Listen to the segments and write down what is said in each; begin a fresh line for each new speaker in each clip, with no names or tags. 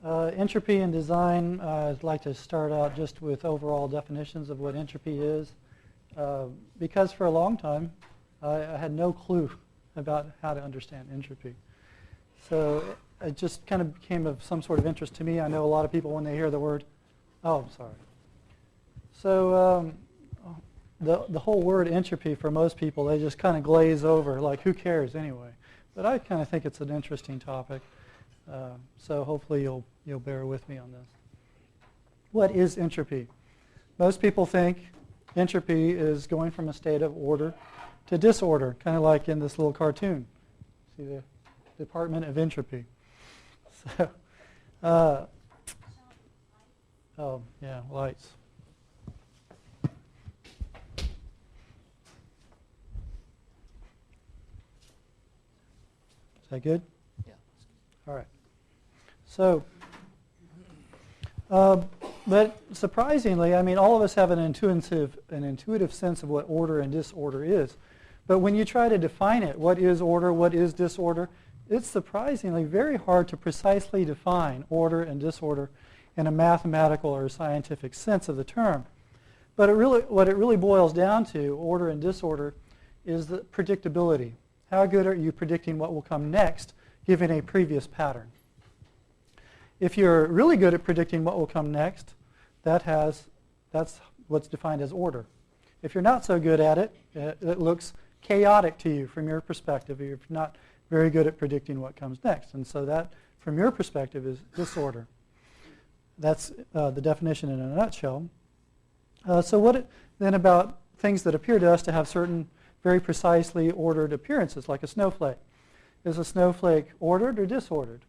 Entropy in design, I'd like to start out just with overall definitions of what entropy is. Because for a long time, I had no clue about how to understand entropy. So it just kind of became of some sort of interest to me. I know a lot of people, when they hear the word, oh, I'm sorry. So the whole word entropy, for most people, they just kind of glaze over, like, who cares anyway? But I kind of think it's an interesting topic. So hopefully you'll bear with me on this. What is entropy? Most people think entropy is going from a state of order to disorder, kind of like in this little cartoon. See the Department of Entropy. So, oh yeah, lights. Is that good?
Yeah.
All right. So, but surprisingly, I mean, all of us have an intuitive sense of what order and disorder is. But when you try to define it, what is order, what is disorder, it's surprisingly very hard to precisely define order and disorder in a mathematical or scientific sense of the term. But what it really boils down to, order and disorder, is the predictability. How good are you predicting what will come next given a previous pattern? If you're really good at predicting what will come next, that's what's defined as order. If you're not so good at it, it looks chaotic to you from your perspective. You're not very good at predicting what comes next. And so that, from your perspective, is disorder. That's the definition in a nutshell. So then about things that appear to us to have certain very precisely ordered appearances, like a snowflake. Is a snowflake ordered or disordered?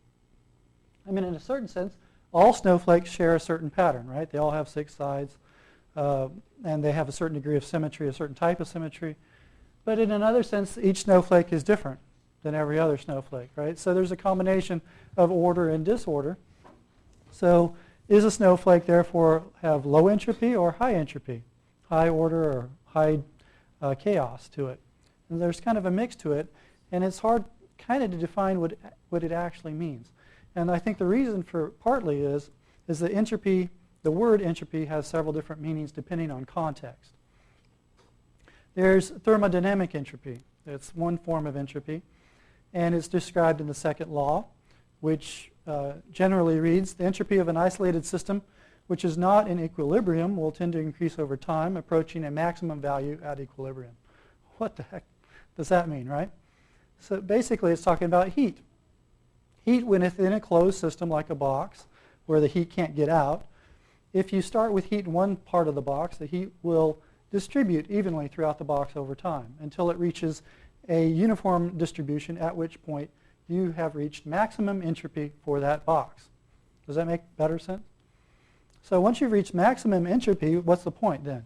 I mean, in a certain sense, all snowflakes share a certain pattern, right? They all have 6 sides, and they have a certain degree of symmetry, a certain type of symmetry. But in another sense, each snowflake is different than every other snowflake, right? So there's a combination of order and disorder. So is a snowflake therefore have low entropy or high entropy, high order or high chaos to it? And there's kind of a mix to it, and it's hard kind of to define what it actually means. And I think the reason for partly is that entropy, the word entropy has several different meanings depending on context. There's thermodynamic entropy. It's one form of entropy, and it's described in the second law, which generally reads, the entropy of an isolated system which is not in equilibrium will tend to increase over time, approaching a maximum value at equilibrium. What the heck does that mean, right? So basically it's talking about heat. Heat, when it's in a closed system like a box where the heat can't get out, if you start with heat in one part of the box, the heat will distribute evenly throughout the box over time until it reaches a uniform distribution, at which point you have reached maximum entropy for that box. Does that make better sense? So once you've reached maximum entropy, what's the point then?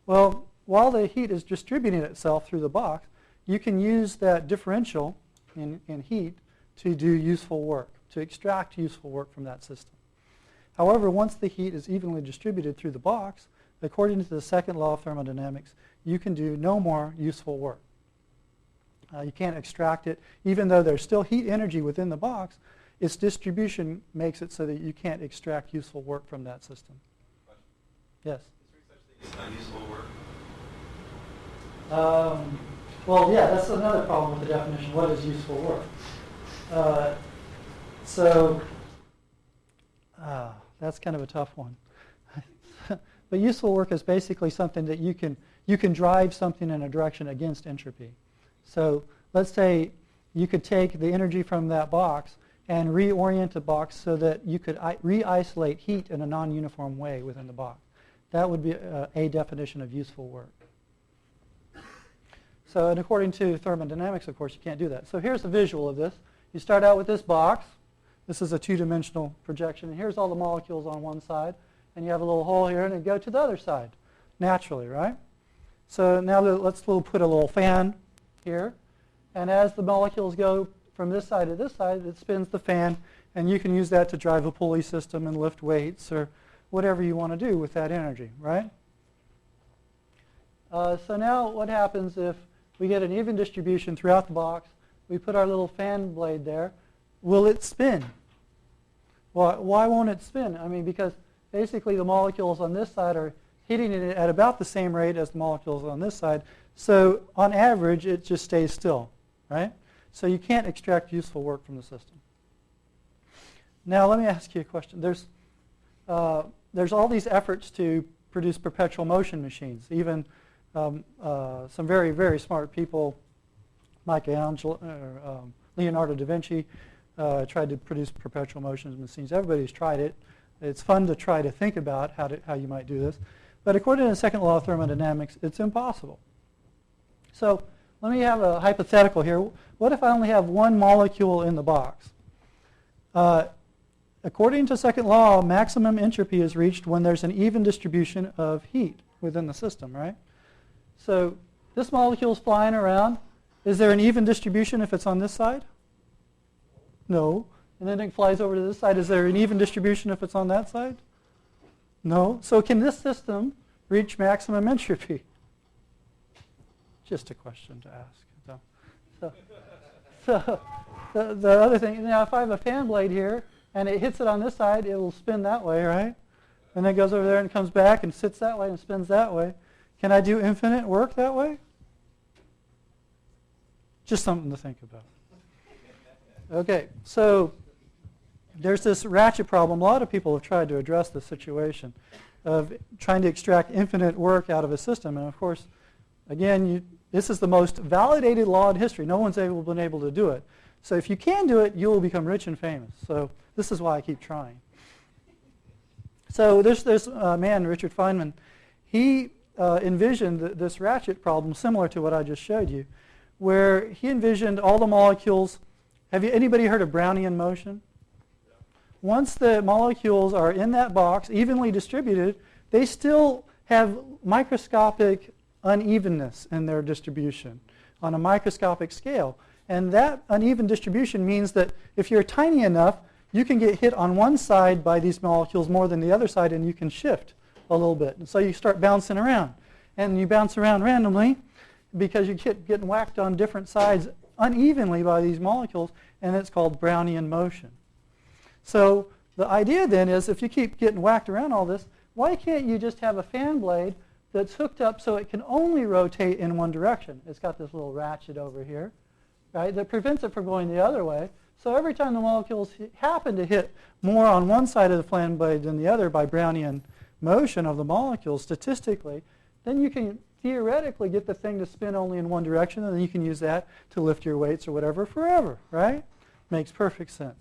Well, while the heat is distributing itself through the box, you can use that differential in heat to do useful work, to extract useful work from that system. However, once the heat is evenly distributed through the box, according to the second law of thermodynamics, you can do no more useful work. You can't extract it. Even though there's still heat energy within the box, its distribution makes it so that you can't extract useful work from that system.
Question.
Yes?
Is there such thing as unuseful work?
Well, yeah, that's another problem with the definition. What is useful work? That's kind of a tough one. But useful work is basically something that you can drive something in a direction against entropy. So let's say you could take the energy from that box and reorient the box so that you could re-isolate heat in a non-uniform way within the box. That would be a definition of useful work. So, and according to thermodynamics, of course, you can't do that. So here's a visual of this. You start out with this box. This is a two-dimensional projection. And here's all the molecules on one side. And you have a little hole here, and then go to the other side, naturally, right? So now let's put a little fan here. And as the molecules go from this side to this side, it spins the fan. And you can use that to drive a pulley system and lift weights or whatever you want to do with that energy, right? So now what happens if we get an even distribution throughout the box? We put our little fan blade there. Will it spin? Why won't it spin? I mean, because basically the molecules on this side are hitting it at about the same rate as the molecules on this side. So on average, it just stays still, right? So you can't extract useful work from the system. Now let me ask you a question. There's all these efforts to produce perpetual motion machines. Even some very, very smart people, Leonardo da Vinci, tried to produce perpetual motion machines. Everybody's tried it. It's fun to try to think about how you might do this. But according to the second law of thermodynamics, it's impossible. So let me have a hypothetical here. What if I only have one molecule in the box? According to second law, maximum entropy is reached when there's an even distribution of heat within the system, right? So this molecule is flying around. Is there an even distribution if it's on this side? No. And then it flies over to this side. Is there an even distribution if it's on that side? No. So can this system reach maximum entropy? Just a question to ask. So the other thing, now if I have a fan blade here and it hits it on this side, it will spin that way, right? And then it goes over there and comes back and sits that way and spins that way. Can I do infinite work that way? Just something to think about. Okay, so there's this ratchet problem. A lot of people have tried to address the situation of trying to extract infinite work out of a system. And of course, again, this is the most validated law in history. No one's been able to do it. So if you can do it, you will become rich and famous. So this is why I keep trying. So there's a man, Richard Feynman. He envisioned this ratchet problem similar to what I just showed you, where he envisioned all the molecules. Have anybody heard of Brownian motion? Once the molecules are in that box, evenly distributed, they still have microscopic unevenness in their distribution on a microscopic scale. And that uneven distribution means that if you're tiny enough, you can get hit on one side by these molecules more than the other side, and you can shift a little bit. And so you start bouncing around. And you bounce around randomly because you keep getting whacked on different sides unevenly by these molecules, and it's called Brownian motion. So the idea then is if you keep getting whacked around all this, why can't you just have a fan blade that's hooked up so it can only rotate in one direction? It's got this little ratchet over here, right, that prevents it from going the other way. So every time the molecules happen to hit more on one side of the fan blade than the other by Brownian motion of the molecules statistically, then you can theoretically get the thing to spin only in one direction, and then you can use that to lift your weights or whatever forever, right? Makes perfect sense.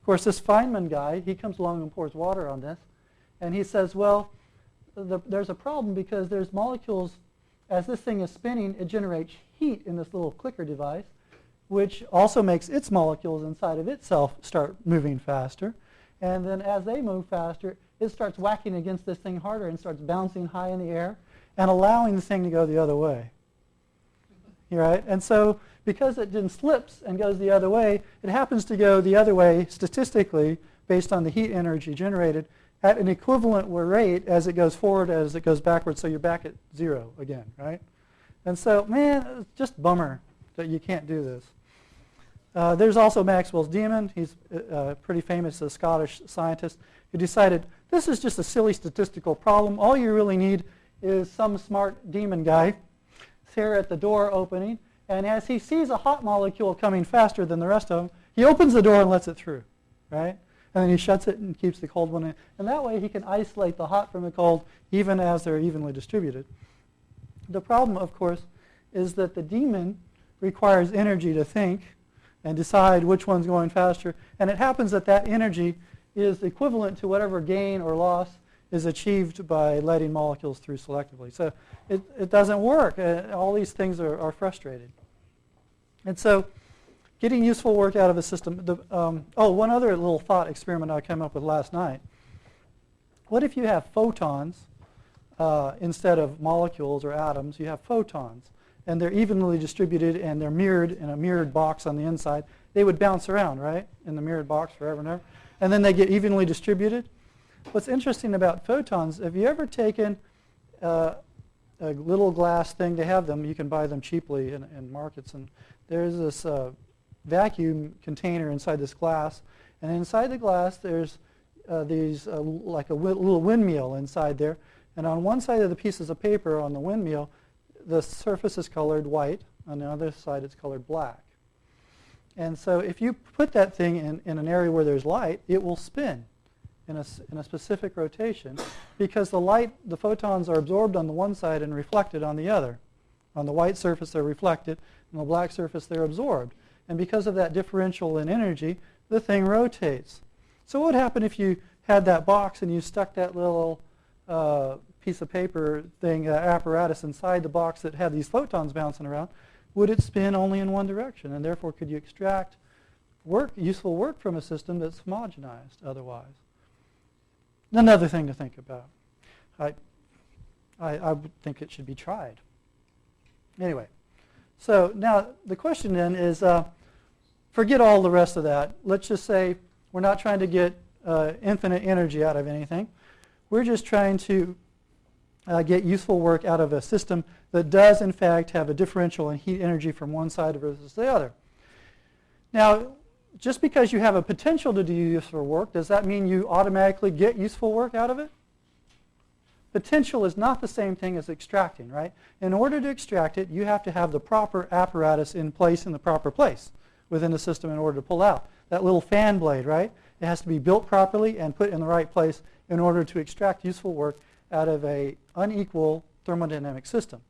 Of course, this Feynman guy, he comes along and pours water on this, and he says, well, there's a problem because there's molecules, as this thing is spinning, it generates heat in this little clicker device, which also makes its molecules inside of itself start moving faster. And then as they move faster, it starts whacking against this thing harder and starts bouncing high in the air and allowing the thing to go the other way. Right? And so because it then slips and goes the other way, it happens to go the other way statistically based on the heat energy generated at an equivalent rate as it goes forward as it goes backwards, so you're back at zero again, right? And so, man, it's just a bummer that you can't do this. There's also Maxwell's demon. He's pretty famous, a Scottish scientist who decided this is just a silly statistical problem. All you really need is some smart demon guy here at the door opening, and as he sees a hot molecule coming faster than the rest of them, he opens the door and lets it through, right? And then he shuts it and keeps the cold one in. And that way he can isolate the hot from the cold even as they're evenly distributed. The problem, of course, is that the demon requires energy to think and decide which one's going faster. And it happens that that energy is equivalent to whatever gain or loss is achieved by letting molecules through selectively. So it doesn't work. All these things are frustrated. And so getting useful work out of a system. One other little thought experiment I came up with last night. What if you have photons instead of molecules or atoms? You have photons, and they're evenly distributed, and they're mirrored in a mirrored box on the inside. They would bounce around, right, in the mirrored box forever and ever. And then they get evenly distributed. What's interesting about photons, have you ever taken a little glass thing to have them? You can buy them cheaply in markets. And there's this vacuum container inside this glass. And inside the glass, there's like a little windmill inside there. And on one side of the pieces of paper on the windmill, the surface is colored white. On the other side, it's colored black. And so if you put that thing in an area where there's light, it will spin in a specific rotation because the photons are absorbed on the one side and reflected on the other. On the white surface, they're reflected. On the black surface, they're absorbed. And because of that differential in energy, the thing rotates. So what would happen if you had that box and you stuck that little piece of paper thing, apparatus inside the box that had these photons bouncing around? Would it spin only in one direction? And therefore, could you extract useful work from a system that's homogenized otherwise? Another thing to think about. I would think it should be tried. Anyway, so now the question then is, forget all the rest of that. Let's just say we're not trying to get infinite energy out of anything. We're just trying to get useful work out of a system that does, in fact, have a differential in heat energy from one side versus the other. Now, just because you have a potential to do useful work, does that mean you automatically get useful work out of it? Potential is not the same thing as extracting, right? In order to extract it, you have to have the proper apparatus in place in the proper place within the system in order to pull out. That little fan blade, right? It has to be built properly and put in the right place in order to extract useful work out of an unequal thermodynamic system.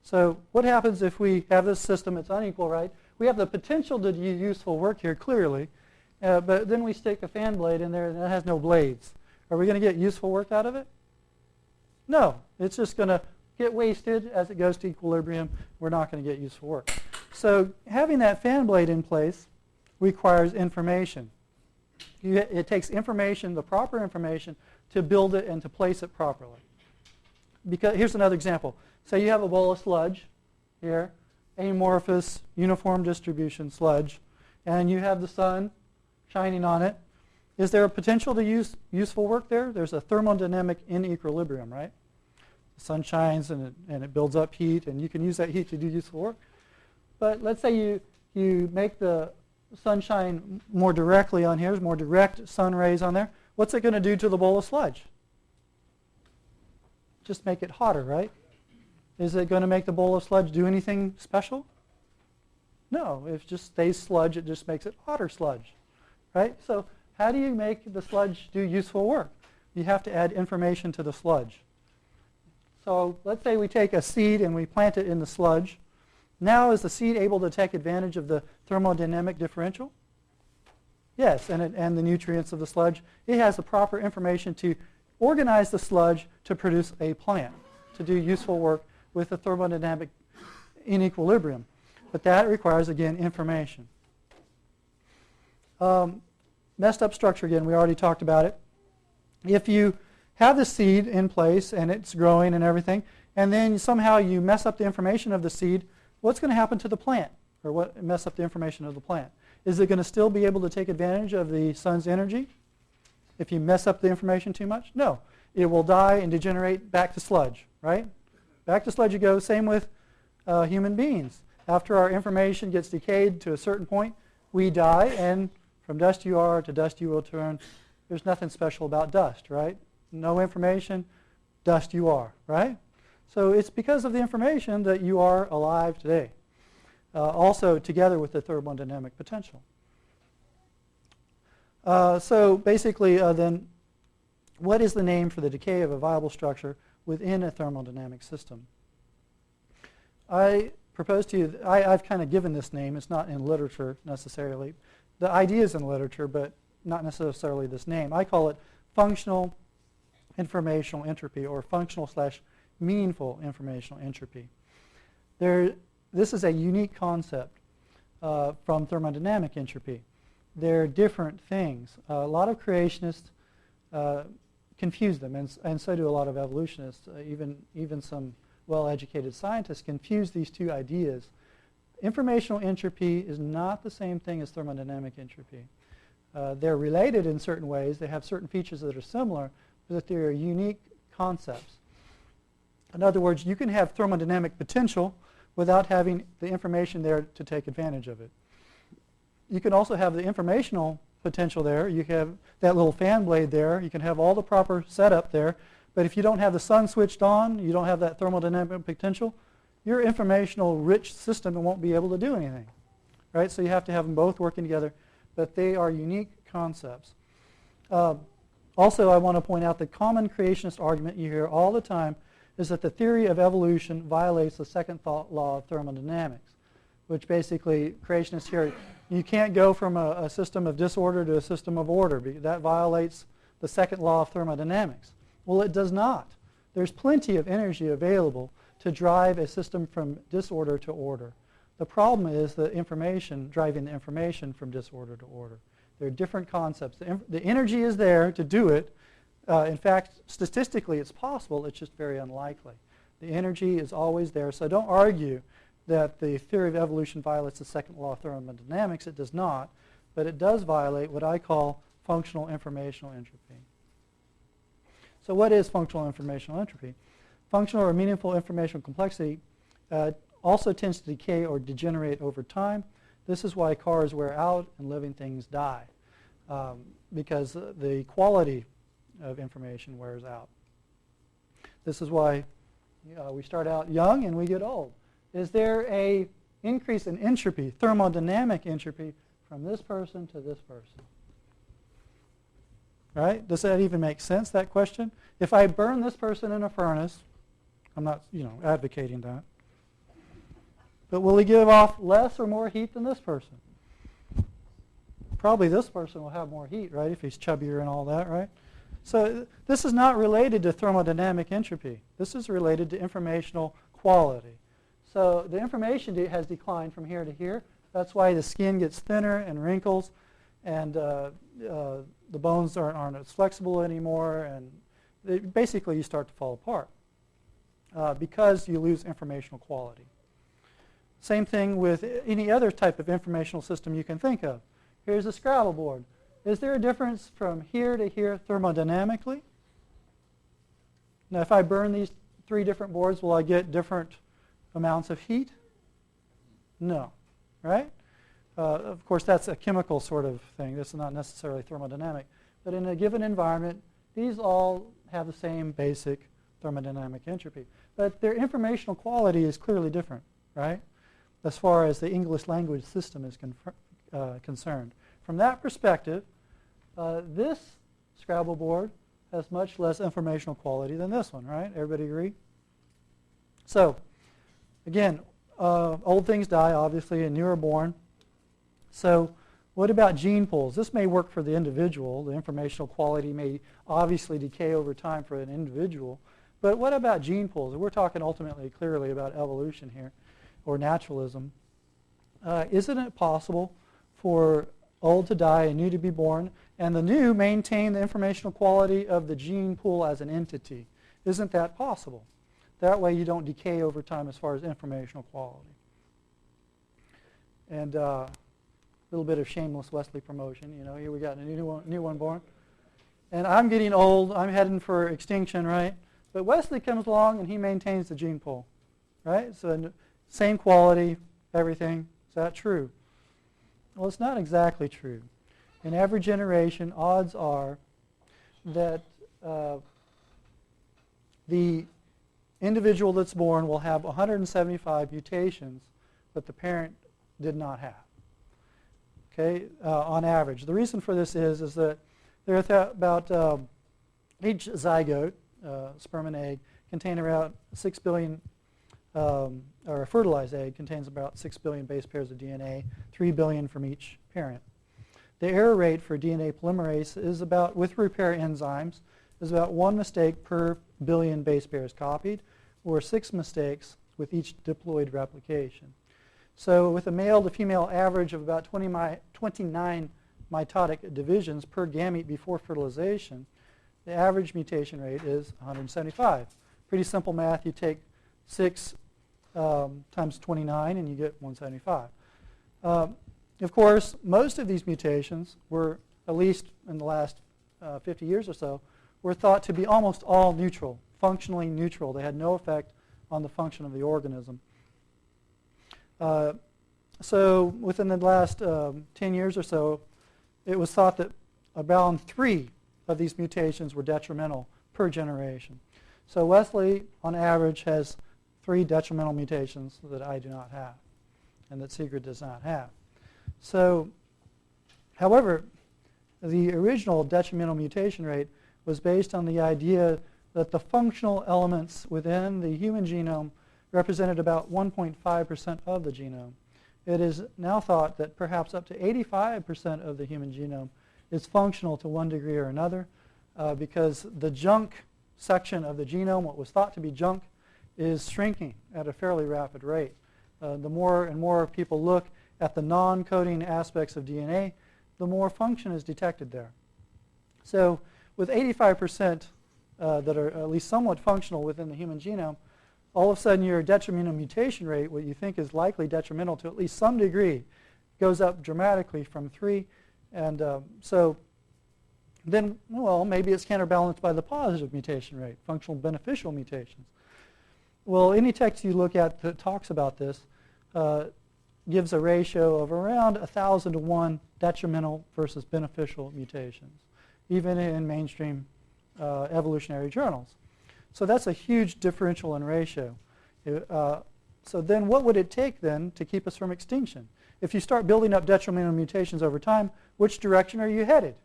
So what happens if we have this system that's unequal, right? We have the potential to do useful work here clearly, but then we stick a fan blade in there and it has no blades. Are we going to get useful work out of it? No. It's just going to get wasted as it goes to equilibrium. We're not going to get useful work. So having that fan blade in place requires information. It takes information, the proper information, to build it and to place it properly. Because here's another example. Say you have a bowl of sludge here, amorphous, uniform distribution sludge, and you have the sun shining on it. Is there a potential to use useful work there? There's a thermodynamic in equilibrium, right? The sun shines and it builds up heat, and you can use that heat to do useful work. But let's say you make the sunshine more directly on here, more direct sun rays on there. What's it going to do to the bowl of sludge? Just make it hotter, right? Is it going to make the bowl of sludge do anything special? No, if it just stays sludge, it just makes it hotter sludge, right? So how do you make the sludge do useful work? You have to add information to the sludge. So let's say we take a seed and we plant it in the sludge. Now is the seed able to take advantage of the thermodynamic differential? Yes, and the nutrients of the sludge. It has the proper information to organize the sludge to produce a plant, to do useful work with the thermodynamic in equilibrium. But that requires, again, information. Messed up structure, again, we already talked about it. If you have the seed in place and it's growing and everything, and then somehow you mess up the information of the seed, what's going to happen to the plant? Or what mess up the information of the plant? Is it going to still be able to take advantage of the sun's energy if you mess up the information too much? No. It will die and degenerate back to sludge, right? Back to sludge you go. Same with human beings. After our information gets decayed to a certain point, we die, and from dust you are to dust you will turn. There's nothing special about dust, right? No information, dust you are, right? So it's because of the information that you are alive today. Also together with the thermodynamic potential. So basically then, what is the name for the decay of a viable structure within a thermodynamic system? I propose to you, I've kind of given this name. It's not in literature necessarily. The idea is in literature, but not necessarily this name. I call it functional informational entropy, or functional/meaningful informational entropy. This is a unique concept from thermodynamic entropy. They're different things. A lot of creationists confuse them, and so do a lot of evolutionists. Even some well-educated scientists confuse these two ideas. Informational entropy is not the same thing as thermodynamic entropy. They're related in certain ways. They have certain features that are similar, but they're unique concepts. In other words, you can have thermodynamic potential without having the information there to take advantage of it. You can also have the informational potential there. You have that little fan blade there. You can have all the proper setup there. But if you don't have the sun switched on, you don't have that thermodynamic potential, your informational rich system won't be able to do anything. Right? So you have to have them both working together. But they are unique concepts. Also, I want to point out the common creationist argument you hear all the time is that the theory of evolution violates the second law of thermodynamics, which basically creationists here, you can't go from a system of disorder to a system of order. That violates the second law of thermodynamics. Well, it does not. There's plenty of energy available to drive a system from disorder to order. The problem is the information, driving the information from disorder to order. There are different concepts. The energy is there to do it. In fact, statistically, it's possible. It's just very unlikely. The energy is always there. So don't argue that the theory of evolution violates the second law of thermodynamics. It does not. But it does violate what I call functional informational entropy. So what is functional informational entropy? Functional or meaningful informational complexity also tends to decay or degenerate over time. This is why cars wear out and living things die, because the quality of information wears out. This is why we start out young and we get old. Is there an increase in entropy, thermodynamic entropy, from this person to this person? Right? Does that even make sense, that question? If I burn this person in a furnace, I'm not advocating that, but will he give off less or more heat than this person? Probably this person will have more heat, right, if he's chubbier and all that, right? So this is not related to thermodynamic entropy. This is related to informational quality. So the information has declined from here to here. That's why the skin gets thinner and wrinkles, and the bones aren't as flexible anymore, and basically you start to fall apart because you lose informational quality. Same thing with any other type of informational system you can think of. Here's a Scrabble board. Is there a difference from here to here thermodynamically? Now, if I burn these 3 different boards, will I get different amounts of heat? No, right? Of course, that's a chemical sort of thing. This is not necessarily thermodynamic. But in a given environment, these all have the same basic thermodynamic entropy. But their informational quality is clearly different, right? As far as the English language system is concerned. From that perspective, this Scrabble board has much less informational quality than this one, right? Everybody agree? So, again, old things die, obviously, and new are born. So, what about gene pools? This may work for the individual. The informational quality may obviously decay over time for an individual. But what about gene pools? We're talking ultimately, clearly, about evolution here, or naturalism. Isn't it possible for old to die and new to be born, and the new maintain the informational quality of the gene pool as an entity? Isn't that possible? That way you don't decay over time as far as informational quality. And a little bit of shameless Wesley promotion. Here we got a new one born. And I'm getting old. I'm heading for extinction, right? But Wesley comes along and he maintains the gene pool, right? So same quality, everything. Is that true? Well, it's not exactly true. In every generation, odds are that the individual that's born will have 175 mutations that the parent did not have, okay, on average. The reason for this is that there are about each zygote, sperm and egg, contain around 6 billion or a fertilized egg contains about 6 billion base pairs of DNA, 3 billion from each parent. The error rate for DNA polymerase is about, with repair enzymes, is about 1 mistake per billion base pairs copied, or 6 mistakes with each diploid replication. So with a male to female average of about 29 mitotic divisions per gamete before fertilization, the average mutation rate is 175. Pretty simple math. You take 6 times 29 and you get 175. Of course, most of these mutations were, at least in the last 50 years or so, were thought to be almost all neutral, functionally neutral. They had no effect on the function of the organism. So within the last 10 years or so, it was thought that around 3 of these mutations were detrimental per generation. So Wesley, on average, has 3 detrimental mutations that I do not have and that Sigrid does not have. So, however, the original detrimental mutation rate was based on the idea that the functional elements within the human genome represented about 1.5% of the genome. It is now thought that perhaps up to 85% of the human genome is functional to one degree or another because the junk section of the genome, what was thought to be junk, is shrinking at a fairly rapid rate. The more and more people look at the non-coding aspects of DNA, the more function is detected there. So with 85% that are at least somewhat functional within the human genome, all of a sudden your detrimental mutation rate, what you think is likely detrimental to at least some degree, goes up dramatically from 3. And so then, well, maybe it's counterbalanced by the positive mutation rate, functional beneficial mutations. Well, any text you look at that talks about this gives a ratio of around 1,000 to 1 detrimental versus beneficial mutations, even in mainstream evolutionary journals. So that's a huge differential in ratio. So then what would it take then to keep us from extinction? If you start building up detrimental mutations over time, which direction are you headed?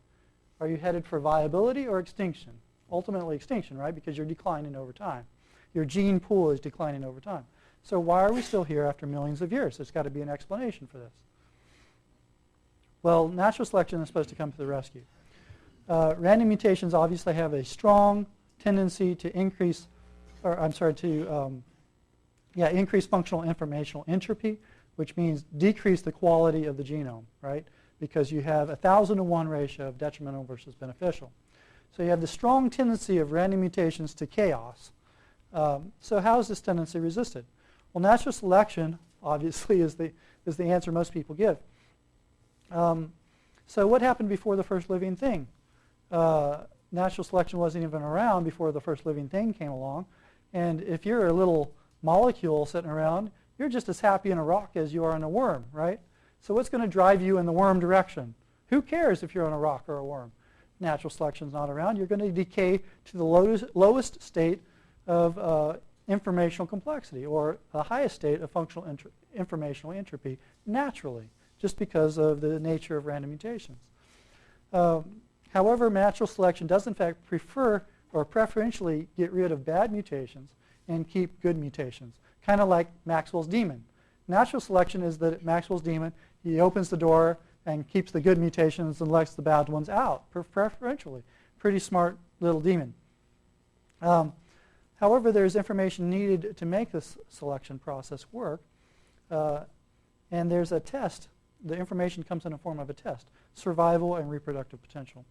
Are you headed for viability or extinction? Ultimately extinction, right? Because you're declining over time. Your gene pool is declining over time. So why are we still here after millions of years? There's got to be an explanation for this. Well, natural selection is supposed to come to the rescue. Random mutations obviously have a strong tendency to increase, or I'm sorry, to increase functional informational entropy, which means decrease the quality of the genome, right? Because you have 1,000 to 1 ratio of detrimental versus beneficial. So you have the strong tendency of random mutations to chaos. So how is this tendency resisted? Well, natural selection, obviously, is the answer most people give. So what happened before the first living thing? Natural selection wasn't even around before the first living thing came along. And if you're a little molecule sitting around, you're just as happy in a rock as you are in a worm, right? So what's going to drive you in the worm direction? Who cares if you're on a rock or a worm? Natural selection's not around. You're going to decay to the lowest state of informational complexity, or the highest state of functional informational entropy, naturally, just because of the nature of random mutations. However, natural selection does in fact prefer or preferentially get rid of bad mutations and keep good mutations, kind of like Maxwell's demon. Natural selection is that Maxwell's demon, he opens the door and keeps the good mutations and lets the bad ones out, preferentially. Pretty smart little demon. However, there's information needed to make this selection process work, and there's a test. The information comes in the form of a test: survival and reproductive potential.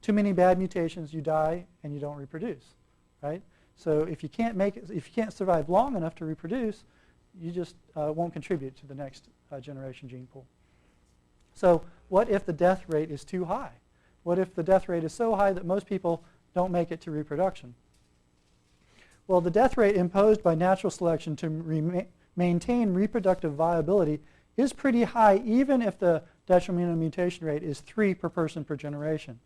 Too many bad mutations, you die and you don't reproduce, right? So if you can't make it, if you can't survive long enough to reproduce, you just won't contribute to the next generation gene pool. So what if the death rate is too high? What if the death rate is so high that most people don't make it to reproduction? Well, the death rate imposed by natural selection to maintain reproductive viability is pretty high, even if the detrimental mutation rate is 3 per person per generation.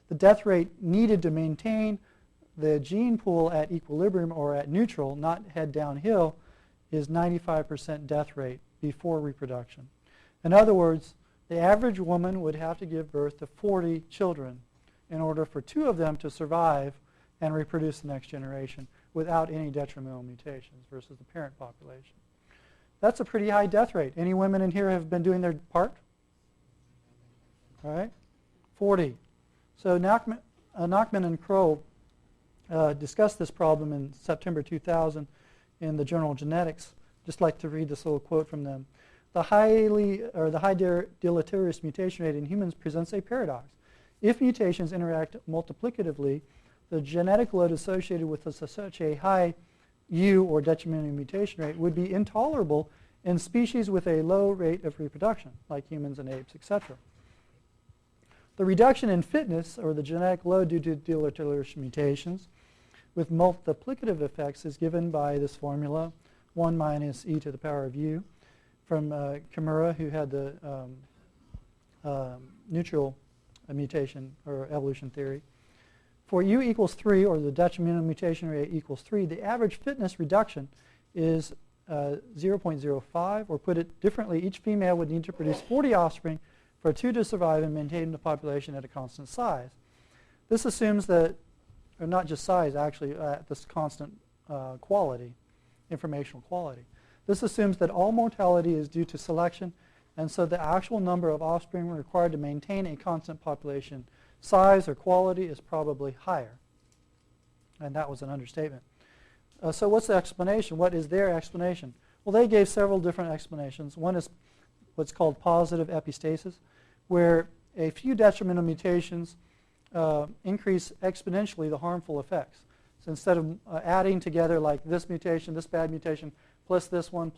The death rate needed to maintain the gene pool at equilibrium or at neutral, not head downhill, is 95% death rate before reproduction. In other words, the average woman would have to give birth to 40 children in order for 2 of them to survive and reproduce the next generation without any detrimental mutations versus the parent population. That's a pretty high death rate. Any women in here have been doing their part? All right, 40. So Nachman and Crow discussed this problem in September 2000 in the journal Genetics. Just like to read this little quote from them. The high deleterious mutation rate in humans presents a paradox. If mutations interact multiplicatively, the genetic load associated with such a high U, or detrimental mutation rate, would be intolerable in species with a low rate of reproduction, like humans and apes, etc. The reduction in fitness, or the genetic load due to deleterious mutations with multiplicative effects, is given by this formula, 1 minus e to the power of u, from Kimura, who had the neutral mutation or evolution theory. For U equals 3, or the detrimental mutation rate equals 3, the average fitness reduction is 0.05, or put it differently, each female would need to produce 40 offspring for 2 to survive and maintain the population at a constant size. This assumes that, or not just size actually, at this constant quality, informational quality. This assumes that all mortality is due to selection, and so the actual number of offspring required to maintain a constant population size or quality is probably higher. And that was an understatement. So what's the explanation? What is their explanation? Well, they gave several different explanations. One is what's called positive epistasis, where a few detrimental mutations increase exponentially the harmful effects. So instead of adding together like this mutation, this bad mutation, plus this one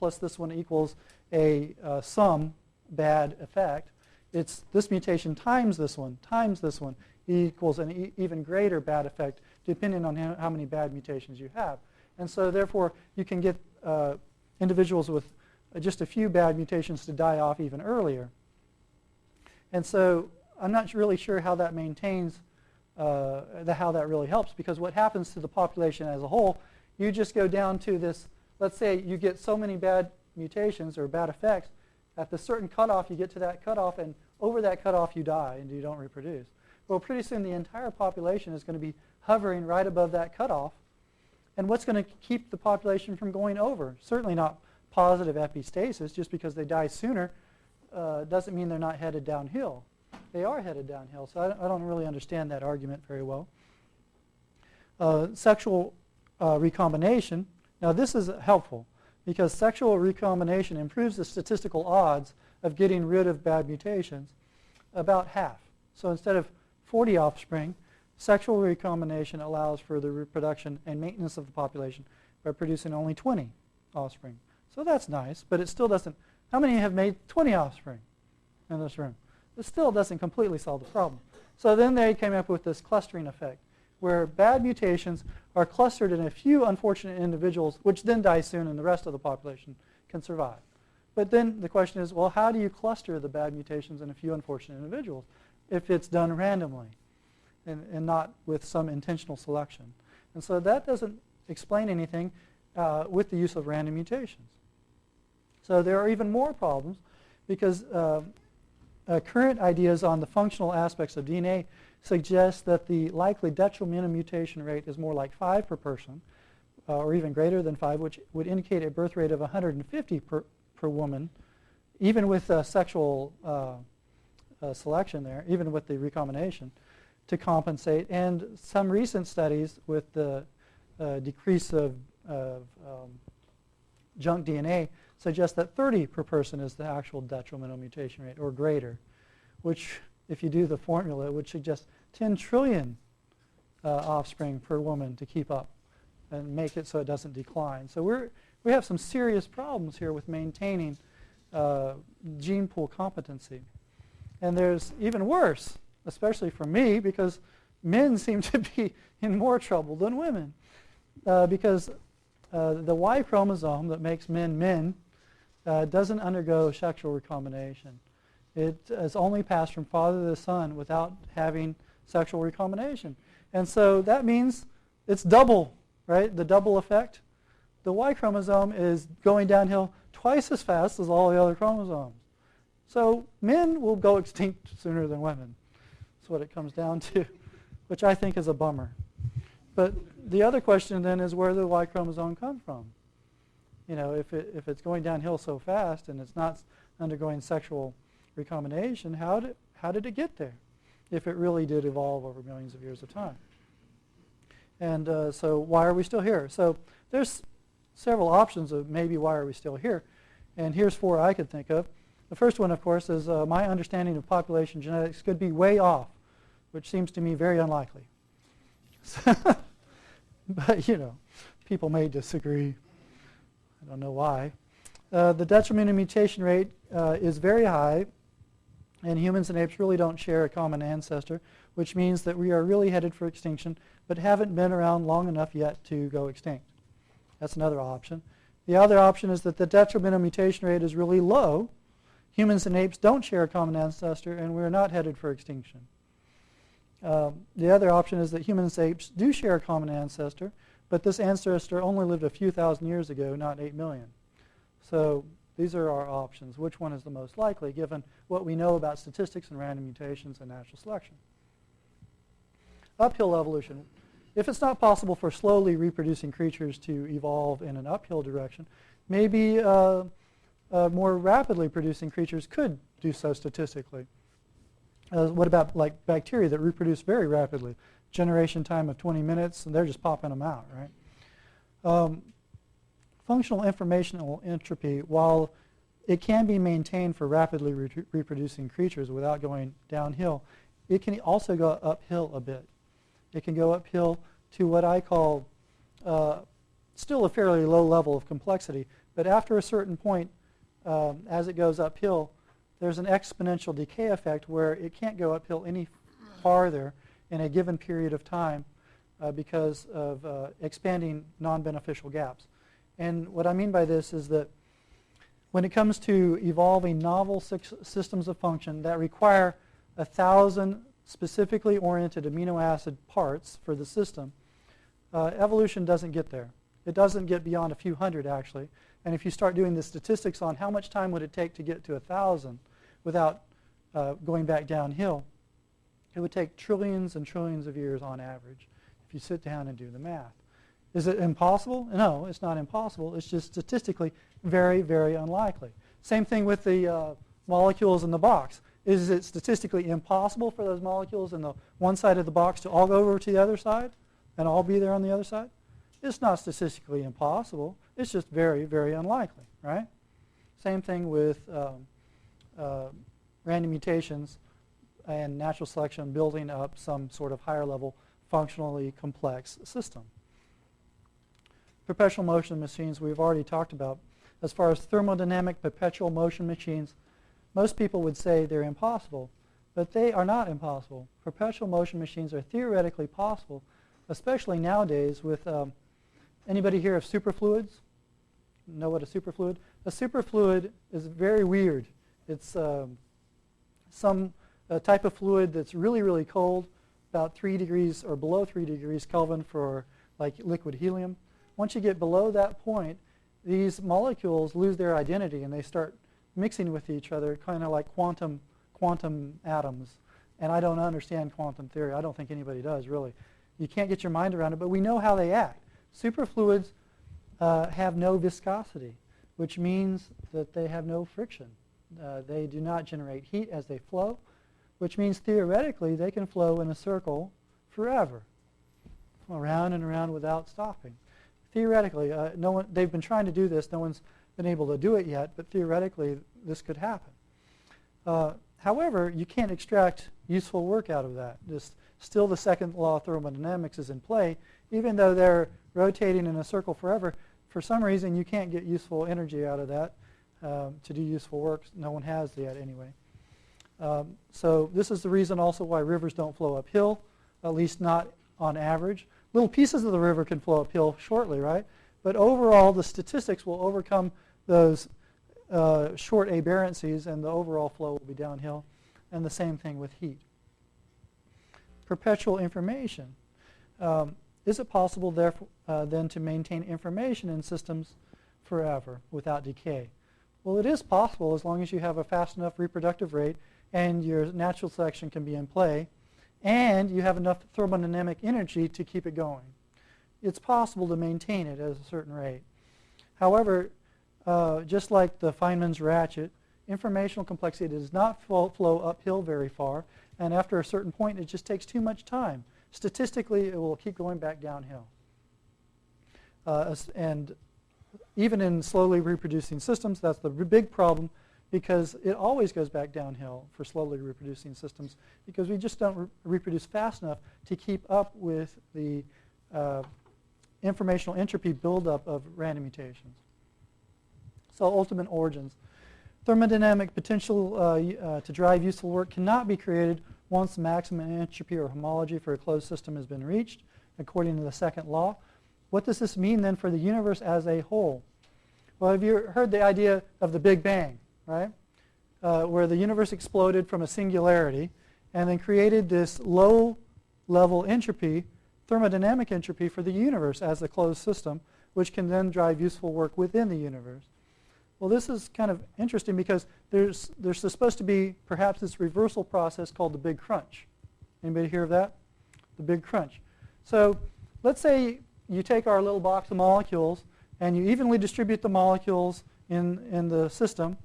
equals a sum bad effect, it's this mutation times this one equals an even greater bad effect depending on how many bad mutations you have. And so therefore you can get individuals with just a few bad mutations to die off even earlier. And so I'm not really sure how that maintains, how that really helps, because what happens to the population as a whole, you just go down to this, let's say you get so many bad mutations or bad effects, at the certain cutoff you get to that cutoff, and over that cutoff you die and you don't reproduce. Well, pretty soon the entire population is going to be hovering right above that cutoff. And what's going to keep the population from going over? Certainly not positive epistasis. Just because they die sooner doesn't mean they're not headed downhill. They are headed downhill, so I don't really understand that argument very well. Sexual recombination. Now this is helpful because sexual recombination improves the statistical odds of getting rid of bad mutations about half. So instead of 40 offspring, sexual recombination allows for the reproduction and maintenance of the population by producing only 20 offspring. So that's nice, but it still doesn't. How many have made 20 offspring in this room? It still doesn't completely solve the problem. So then they came up with this clustering effect, where bad mutations are clustered in a few unfortunate individuals, which then die soon and the rest of the population can survive. But then the question is, well, how do you cluster the bad mutations in a few unfortunate individuals if it's done randomly and not with some intentional selection? And so that doesn't explain anything with the use of random mutations. So there are even more problems because current ideas on the functional aspects of DNA suggest that the likely detrimental mutation rate is more like 5 per person, or even greater than 5, which would indicate a birth rate of 150 per woman, even with sexual selection there, even with the recombination, to compensate. And some recent studies with the decrease of junk DNA suggest that 30 per person is the actual detrimental mutation rate, or greater, which, if you do the formula, it would suggest 10 trillion offspring per woman to keep up and make it so it doesn't decline. So we have some serious problems here with maintaining gene pool competency. And there's even worse, especially for me, because men seem to be in more trouble than women. Because the Y chromosome that makes men men doesn't undergo sexual recombination. It is only passed from father to son without having sexual recombination. And so that means it's double, right? The double effect. The Y chromosome is going downhill twice as fast as all the other chromosomes. So men will go extinct sooner than women. That's what it comes down to, which I think is a bummer. But the other question then is, where did the Y chromosome come from? You know, if it's going downhill so fast and it's not undergoing sexual recombination, how did it get there if it really did evolve over millions of years of time? And so why are we still here? So there's several options of maybe why are we still here. And here's 4 I could think of. The first one, of course, is my understanding of population genetics could be way off, which seems to me very unlikely. But, you know, people may disagree. I don't know why. The detrimental mutation rate is very high, and humans and apes really don't share a common ancestor, which means that we are really headed for extinction, but haven't been around long enough yet to go extinct. That's another option. The other option is that the detrimental mutation rate is really low. Humans and apes don't share a common ancestor, and we're not headed for extinction. The other option is that humans and apes do share a common ancestor, but this ancestor only lived a few thousand years ago, not 8 million. So these are our options. Which one is the most likely, given what we know about statistics and random mutations and natural selection? Uphill evolution. If it's not possible for slowly reproducing creatures to evolve in an uphill direction, maybe more rapidly producing creatures could do so statistically. What about like bacteria that reproduce very rapidly? Generation time of 20 minutes, and they're just popping them out, right? Functional informational entropy, while it can be maintained for rapidly reproducing creatures without going downhill, it can also go uphill a bit. It can go uphill to what I call still a fairly low level of complexity, but after a certain point, as it goes uphill, there's an exponential decay effect where it can't go uphill any farther in a given period of time because of expanding non-beneficial gaps. And what I mean by this is that when it comes to evolving novel systems of function that require 1,000 specifically oriented amino acid parts for the system, evolution doesn't get there. It doesn't get beyond a few hundred, actually. And if you start doing the statistics on how much time would it take to get to 1,000 without going back downhill, it would take trillions and trillions of years on average if you sit down and do the math. Is it impossible? No, it's not impossible. It's just statistically very, very unlikely. Same thing with the molecules in the box. Is it statistically impossible for those molecules in the one side of the box to all go over to the other side and all be there on the other side? It's not statistically impossible. It's just very, very unlikely, right? Same thing with random mutations and natural selection building up some sort of higher level functionally complex system. Perpetual motion machines we've already talked about. As far as thermodynamic perpetual motion machines, most people would say they're impossible, but they are not impossible. Perpetual motion machines are theoretically possible, especially nowadays with, anybody here of superfluids? Know what a superfluid? A superfluid is very weird. It's some type of fluid that's really, really cold, about 3 degrees or below 3 degrees Kelvin for like liquid helium. Once you get below that point, these molecules lose their identity and they start mixing with each other, kind of like quantum atoms. And I don't understand quantum theory. I don't think anybody does, really. You can't get your mind around it, but we know how they act. Superfluids have no viscosity, which means that they have no friction. They do not generate heat as they flow, which means theoretically they can flow in a circle forever, around and around without stopping. Theoretically, they've been trying to do this. No one's been able to do it yet, but theoretically this could happen. However, you can't extract useful work out of that. Still the second law of thermodynamics is in play. Even though they're rotating in a circle forever, for some reason you can't get useful energy out of that to do useful work. No one has yet anyway. So this is the reason also why rivers don't flow uphill, at least not on average. Little pieces of the river can flow uphill shortly, right? But overall, the statistics will overcome those short aberrancies, and the overall flow will be downhill. And the same thing with heat. Perpetual information. Is it possible, therefore, then to maintain information in systems forever without decay? Well, it is possible as long as you have a fast enough reproductive rate and your natural selection can be in play, and you have enough thermodynamic energy to keep it going. It's possible to maintain it at a certain rate. However, just like the Feynman's ratchet, informational complexity does not flow uphill very far, and after a certain point it just takes too much time. Statistically, it will keep going back downhill. And even in slowly reproducing systems, that's the big problem, because it always goes back downhill for slowly reproducing systems, because we just don't reproduce fast enough to keep up with the informational entropy buildup of random mutations. So ultimate origins. Thermodynamic potential to drive useful work cannot be created once the maximum entropy or homology for a closed system has been reached, according to the second law. What does this mean then for the universe as a whole? Well, have you heard the idea of the Big Bang, right? Where the universe exploded from a singularity and then created this low level entropy, thermodynamic entropy for the universe as a closed system, which can then drive useful work within the universe. Well, this is kind of interesting because there's supposed to be perhaps this reversal process called the Big Crunch. Anybody hear of that? The Big Crunch. So let's say you take our little box of molecules and you evenly distribute the molecules in the system,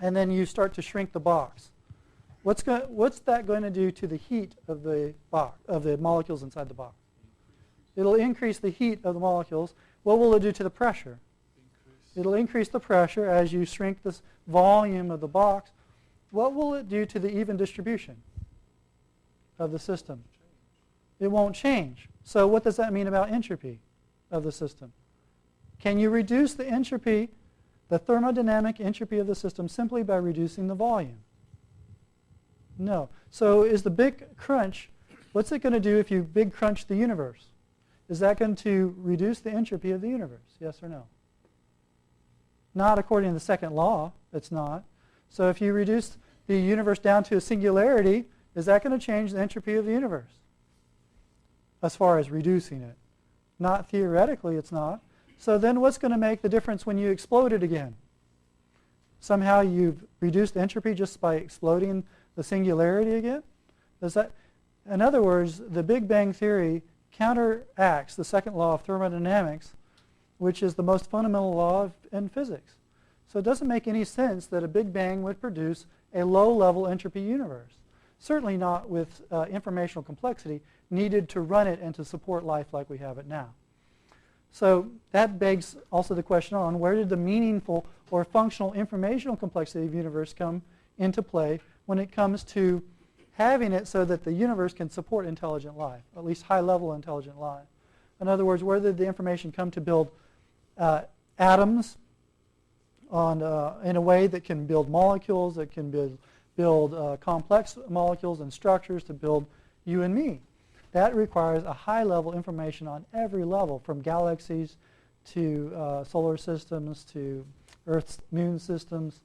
and then you start to shrink the box. What's that going to do to the heat of the molecules inside the box? It'll increase the heat of the molecules. What will it do to the pressure? It'll increase the pressure as you shrink this volume of the box. What will it do to the even distribution of the system? It won't change. So what does that mean about entropy of the system? Can you reduce the entropy, the thermodynamic entropy of the system, simply by reducing the volume? No. So is the Big Crunch, what's it going to do if you Big Crunch the universe? Is that going to reduce the entropy of the universe? Yes or no? Not according to the second law. It's not. So if you reduce the universe down to a singularity, is that going to change the entropy of the universe? As far as reducing it. Not theoretically, it's not. So then what's going to make the difference when you explode it again? Somehow you've reduced entropy just by exploding the singularity again? In other words, the Big Bang Theory counteracts the second law of thermodynamics, which is the most fundamental law in physics. So it doesn't make any sense that a Big Bang would produce a low-level entropy universe. Certainly not with informational complexity needed to run it and to support life like we have it now. So that begs also the question on where did the meaningful or functional informational complexity of the universe come into play when it comes to having it so that the universe can support intelligent life, at least high-level intelligent life. In other words, where did the information come to build atoms in a way that can build molecules, that can build complex molecules and structures to build you and me? That requires a high-level information on every level, from galaxies to solar systems to Earth's moon systems,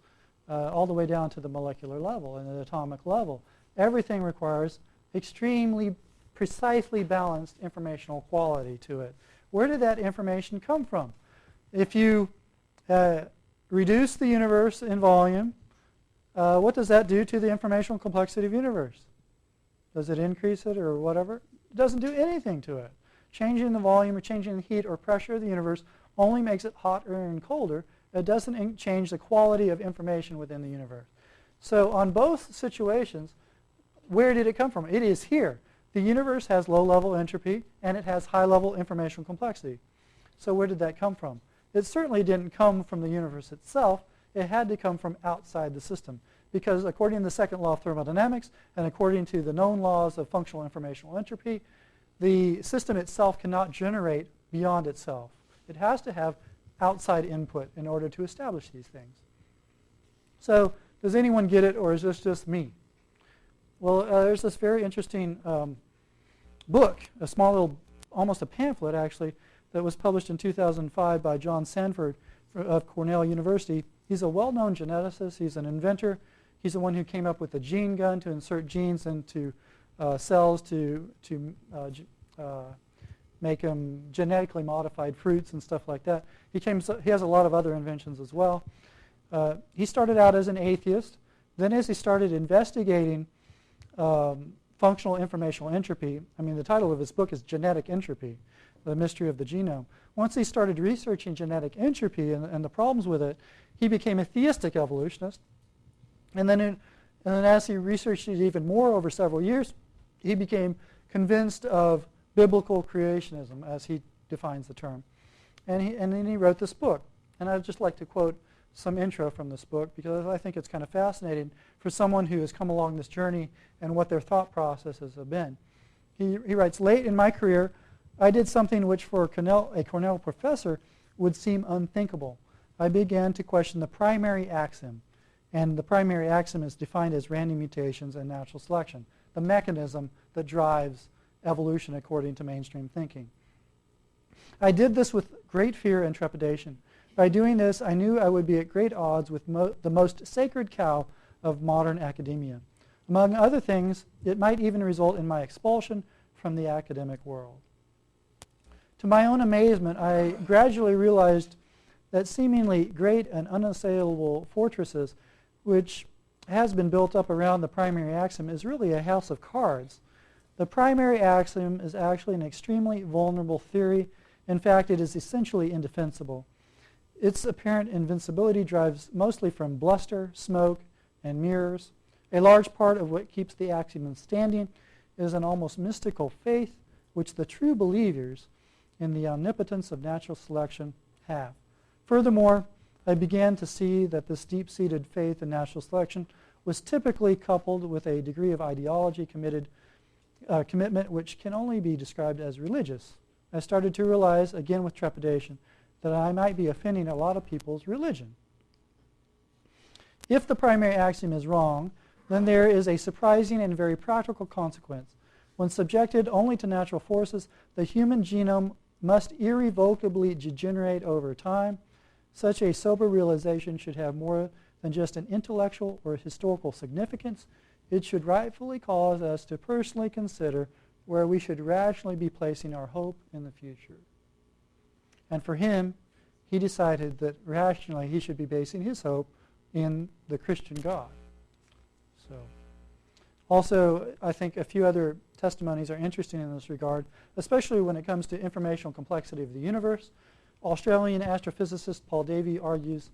all the way down to the molecular level and the atomic level. Everything requires extremely precisely balanced informational quality to it. Where did that information come from? If you reduce the universe in volume, what does that do to the informational complexity of the universe? Does it increase it or whatever? It doesn't do anything to it. Changing the volume or changing the heat or pressure of the universe only makes it hotter and colder. It doesn't change the quality of information within the universe. So on both situations, where did it come from? It is here. The universe has low-level entropy and it has high-level informational complexity. So where did that come from? It certainly didn't come from the universe itself. It had to come from outside the system. Because according to the second law of thermodynamics and according to the known laws of functional informational entropy, the system itself cannot generate beyond itself. It has to have outside input in order to establish these things. So does anyone get it, or is this just me? Well, there's this very interesting book, a small little, almost a pamphlet actually, that was published in 2005 by John Sanford of Cornell University. He's a well-known geneticist. He's an inventor. He's the one who came up with the gene gun to insert genes into cells to make them genetically modified fruits and stuff like that. He has a lot of other inventions as well. He started out as an atheist. Then as he started investigating functional informational entropy, I mean, the title of his book is Genetic Entropy, The Mystery of the Genome. Once he started researching genetic entropy and the problems with it, he became a theistic evolutionist. And then as he researched it even more over several years, he became convinced of biblical creationism, as he defines the term. And then he wrote this book. And I'd just like to quote some intro from this book, because I think it's kind of fascinating for someone who has come along this journey and what their thought processes have been. He writes, "Late in my career, I did something which for a Cornell professor would seem unthinkable. I began to question the primary axiom. And the primary axiom is defined as random mutations and natural selection, the mechanism that drives evolution according to mainstream thinking. I did this with great fear and trepidation. By doing this, I knew I would be at great odds with the most sacred cow of modern academia. Among other things, it might even result in my expulsion from the academic world. To my own amazement, I gradually realized that seemingly great and unassailable fortresses, which has been built up around the primary axiom, is really a house of cards. The primary axiom is actually an extremely vulnerable theory. In fact, it is essentially indefensible. Its apparent invincibility drives mostly from bluster, smoke, and mirrors. A large part of what keeps the axiom standing is an almost mystical faith which the true believers in the omnipotence of natural selection have. Furthermore, I began to see that this deep-seated faith in natural selection was typically coupled with a degree of ideology commitment which can only be described as religious. I started to realize, again with trepidation, that I might be offending a lot of people's religion. If the primary axiom is wrong, then there is a surprising and very practical consequence. When subjected only to natural forces, the human genome must irrevocably degenerate over time. Such a sober realization should have more than just an intellectual or historical significance. It should rightfully cause us to personally consider where we should rationally be placing our hope in the future. And for him, he decided that rationally he should be basing his hope in the Christian God. So, also, I think a few other testimonies are interesting in this regard, especially when it comes to informational complexity of the universe. Australian astrophysicist Paul Davy argues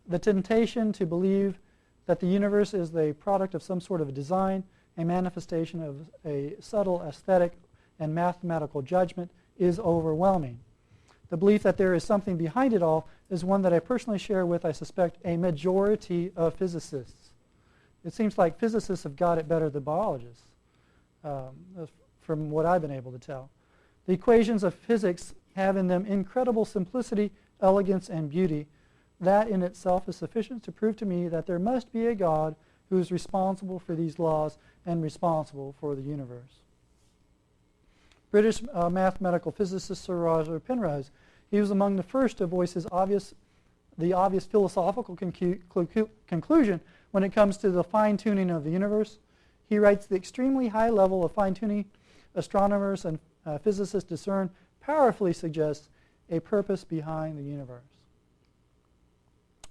the temptation to believe that the universe is the product of some sort of a design, a manifestation of a subtle aesthetic and mathematical judgment, is overwhelming. The belief that there is something behind it all is one that I personally share with, I suspect, a majority of physicists. It seems like physicists have got it better than biologists, from what I've been able to tell. The equations of physics have in them incredible simplicity, elegance, and beauty. That in itself is sufficient to prove to me that there must be a God who is responsible for these laws and responsible for the universe. British mathematical physicist Sir Roger Penrose, he was among the first to voice the obvious philosophical conclusion when it comes to the fine-tuning of the universe. He writes, the extremely high level of fine-tuning astronomers and physicists discern powerfully suggests a purpose behind the universe.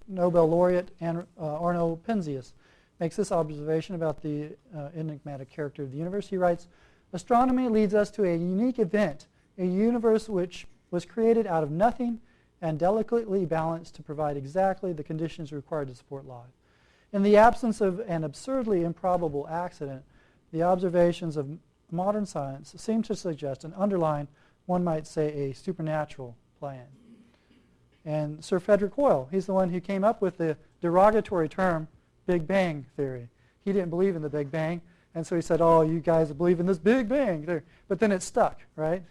Nobel laureate Arno Penzias makes this observation about the enigmatic character of the universe. He writes, astronomy leads us to a unique event, a universe which was created out of nothing and delicately balanced to provide exactly the conditions required to support life. In the absence of an absurdly improbable accident, the observations of modern science seem to suggest and underline, one might say, a supernatural plan. And Sir Frederick Hoyle, he's the one who came up with the derogatory term Big Bang theory. He didn't believe in the Big Bang, and so he said, oh, you guys believe in this Big Bang theory. But then it stuck, right?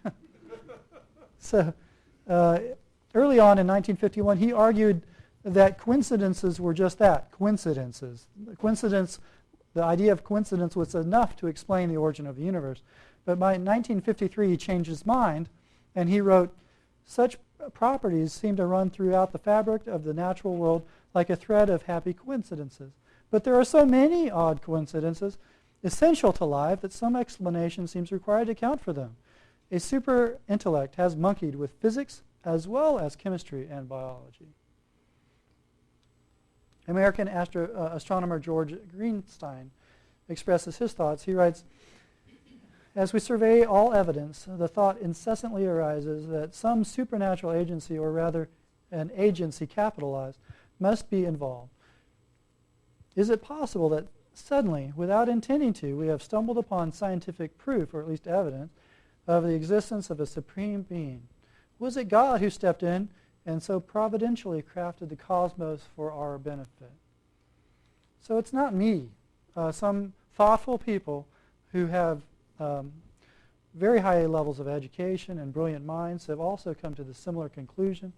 So early on in 1951, he argued that coincidences were just that, coincidences. The idea of coincidence was enough to explain the origin of the universe. But by 1953, he changed his mind, and he wrote, such properties seem to run throughout the fabric of the natural world like a thread of happy coincidences. But there are so many odd coincidences essential to life that some explanation seems required to account for them. A super intellect has monkeyed with physics as well as chemistry and biology. American astronomer George Greenstein expresses his thoughts. He writes, as we survey all evidence, the thought incessantly arises that some supernatural agency, or rather an agency capitalized, must be involved. Is it possible that suddenly, without intending to, we have stumbled upon scientific proof, or at least evidence, of the existence of a supreme being? Was it God who stepped in and so providentially crafted the cosmos for our benefit? So it's not me. Some thoughtful people who have very high levels of education and brilliant minds have also come to the similar conclusion.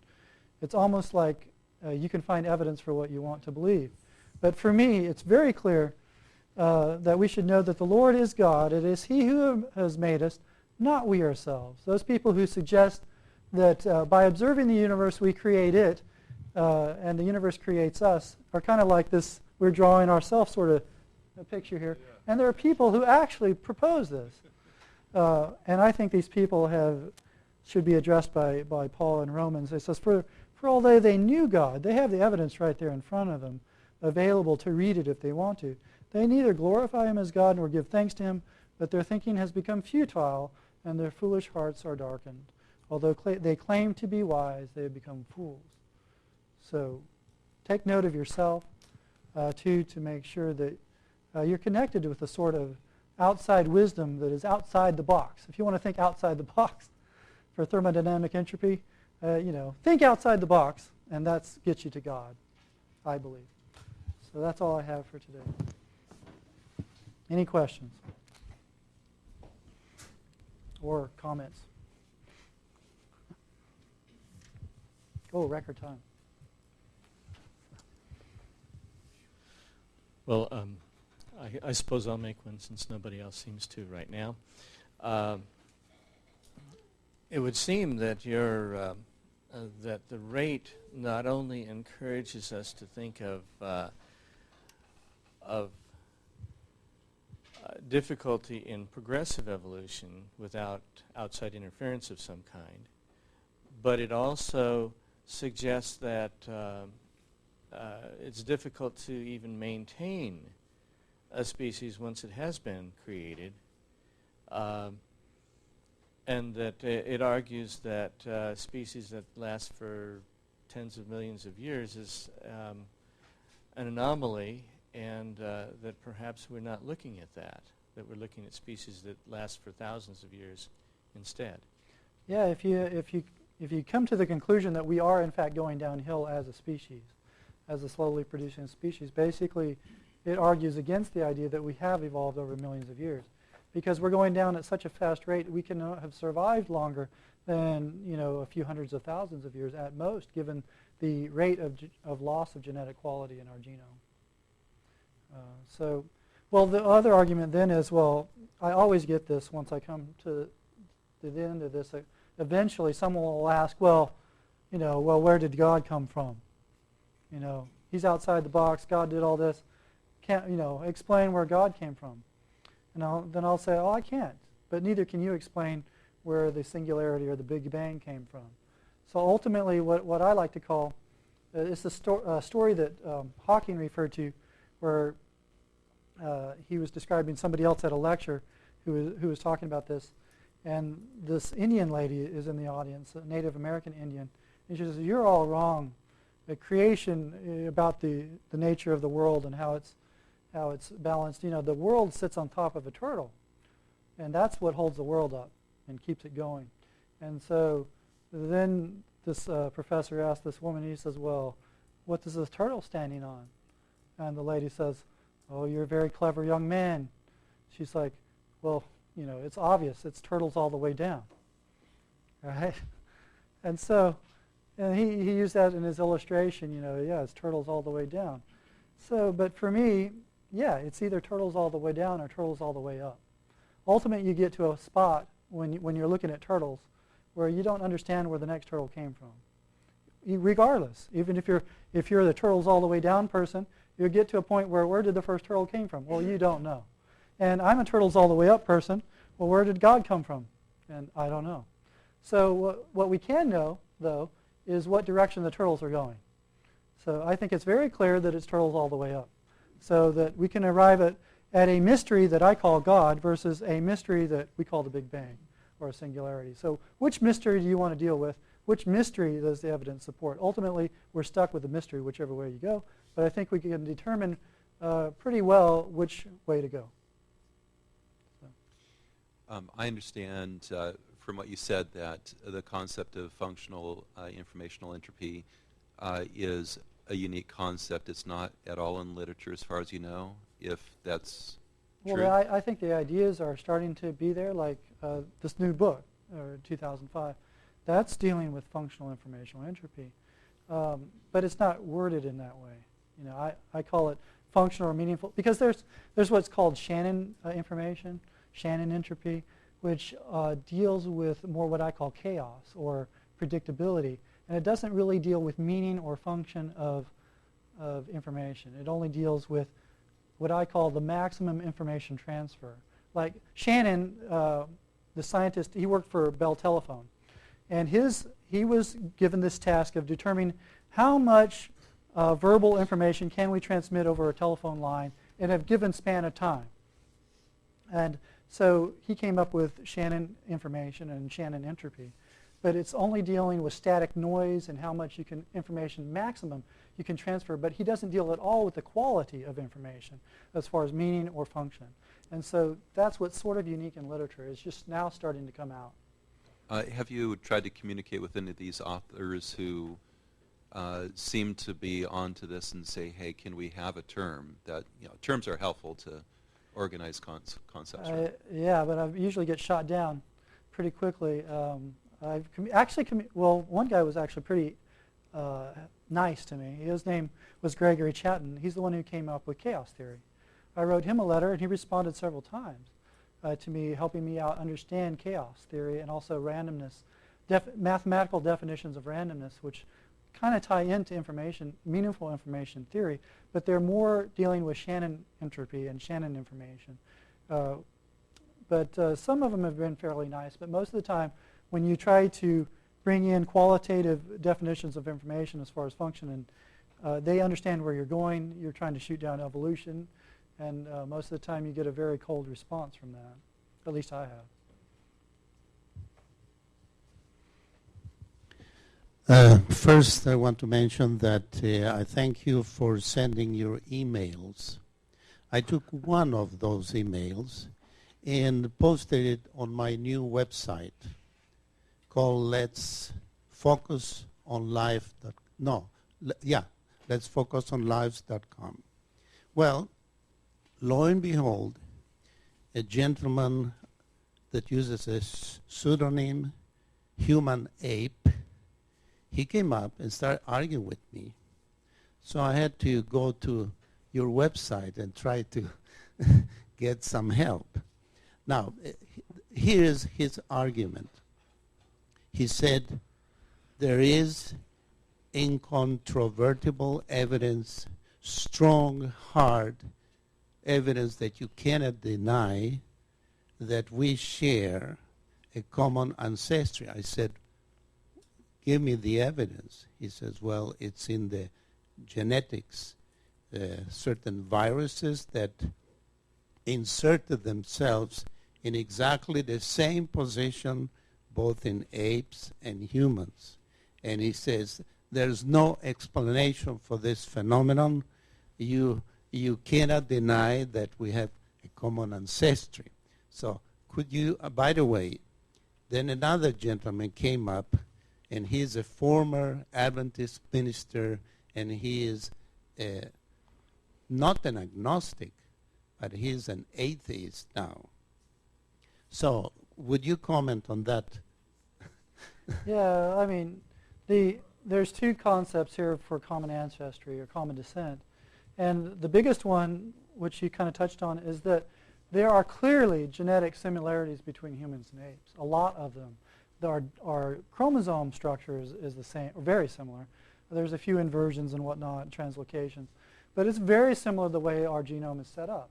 It's almost like you can find evidence for what you want to believe. But for me, it's very clear that we should know that the Lord is God. It is He who has made us, not we ourselves. Those people who suggest that by observing the universe we create it, and the universe creates us, are kind of like this, we're drawing ourselves sort of a picture here. Yeah. And there are people who actually propose this. And I think these people should be addressed by Paul in Romans. It says, for although they knew God, they have the evidence right there in front of them, available to read it if they want to. They neither glorify him as God nor give thanks to him, but their thinking has become futile, and their foolish hearts are darkened. Although they claim to be wise, they have become fools. So take note of yourself, too, to make sure that you're connected with a sort of outside wisdom that is outside the box. If you want to think outside the box for thermodynamic entropy, think outside the box, and that gets you to God, I believe. So that's all I have for today. Any questions or comments? Oh, record time.
Well, I suppose I'll make one since nobody else seems to right now. It would seem that that the rate not only encourages us to think of difficulty in progressive evolution without outside interference of some kind, but it also suggests that it's difficult to even maintain a species once it has been created, and that it argues that species that last for tens of millions of years is an anomaly, and that perhaps we're not looking at that we're looking at species that last for thousands of years instead.
Yeah, if you come to the conclusion that we are in fact going downhill as a species, as a slowly producing species, basically it argues against the idea that we have evolved over millions of years, because we're going down at such a fast rate we cannot have survived longer than a few hundreds of thousands of years at most, given the rate of loss of genetic quality in our genome. Well, the other argument then is, well, I always get this once I come to the end of this. Eventually, someone will ask, well, where did God come from? He's outside the box. God did all this. Can't explain where God came from? And then I'll say, oh, I can't. But neither can you explain where the singularity or the Big Bang came from. So ultimately, what I like to call it's the story that Hawking referred to, where he was describing somebody else at a lecture who was talking about this. And this Indian lady is in the audience, a Native American Indian. And she says, you're all wrong. The creation about the nature of the world and how it's balanced. The world sits on top of a turtle. And that's what holds the world up and keeps it going. And so then this professor asked this woman, he says, well, what is this turtle standing on? And the lady says, oh, you're a very clever young man. She's like, well, it's obvious. It's turtles all the way down. Right? And so, and he used that in his illustration, yeah, it's turtles all the way down. So, but for me, yeah, it's either turtles all the way down or turtles all the way up. Ultimately, you get to a spot when you're looking at turtles where you don't understand where the next turtle came from. Regardless, even if you're the turtles all the way down person, you'll get to a point where did the first turtle came from? Well, you don't know. And I'm a turtles all the way up person. Well, where did God come from? And I don't know. So what we can know, though, is what direction the turtles are going. So I think it's very clear that it's turtles all the way up. So that we can arrive at a mystery that I call God versus a mystery that we call the Big Bang or a singularity. So which mystery do you want to deal with? Which mystery does the evidence support? Ultimately, we're stuck with the mystery whichever way you go. But I think we can determine pretty well which way to go.
I understand from what you said that the concept of functional informational entropy is a unique concept. It's not at all in literature as far as you know, if that's true.
Well, I think the ideas are starting to be there, like this new book, 2005. That's dealing with functional informational entropy. But it's not worded in that way. I call it functional or meaningful, because there's what's called Shannon information, Shannon entropy, which deals with more what I call chaos or predictability. And it doesn't really deal with meaning or function of information. It only deals with what I call the maximum information transfer. Like Shannon the scientist, he worked for Bell Telephone. And he was given this task of determining how much verbal information can we transmit over a telephone line in a given span of time. And so he came up with Shannon information and Shannon entropy. But it's only dealing with static noise and how much information maximum you can transfer. But he doesn't deal at all with the quality of information as far as meaning or function. And so that's what's sort of unique in literature. It's just now starting to come out.
Have you tried to communicate with any of these authors who seem to be onto this and say, hey, can we have a term that, terms are helpful to organize concepts, right?
Yeah, but I usually get shot down pretty quickly. One guy was actually pretty nice to me. His name was Gregory Chatton. He's the one who came up with chaos theory. I wrote him a letter, and he responded several times to me, helping me out understand chaos theory and also randomness, mathematical definitions of randomness, which kind of tie into meaningful information theory, but they're more dealing with Shannon entropy and Shannon information. But some of them have been fairly nice, but most of the time, when you try to bring in qualitative definitions of information as far as function, and they understand where you're going, you're trying to shoot down evolution, and most of the time you get a very cold response from that. At least I have.
First, I want to mention that I thank you for sending your emails. I took one of those emails and posted it on my new website called Let's Focus on Life. Let's Focus on Lives.com. Well, lo and behold, a gentleman that uses a pseudonym, Human Ape, he came up and started arguing with me. So I had to go to your website and try to get some help. Now, here's his argument. He said, there is incontrovertible evidence, strong, hard evidence that you cannot deny that we share a common ancestry. I said, give me the evidence. He says, well, it's in the genetics, certain viruses that inserted themselves in exactly the same position both in apes and humans. And he says, there's no explanation for this phenomenon. You cannot deny that we have a common ancestry. So could you, by the way, then another gentleman came up, and he's a former Adventist minister, and he is not an agnostic, but he's an atheist now. So would you comment on that?
Yeah, I mean, there's two concepts here for common ancestry or common descent. And the biggest one, which you kind of touched on, is that there are clearly genetic similarities between humans and apes, a lot of them. Our chromosome structure is the same, or very similar. There's a few inversions and whatnot, translocations. But it's very similar to the way our genome is set up.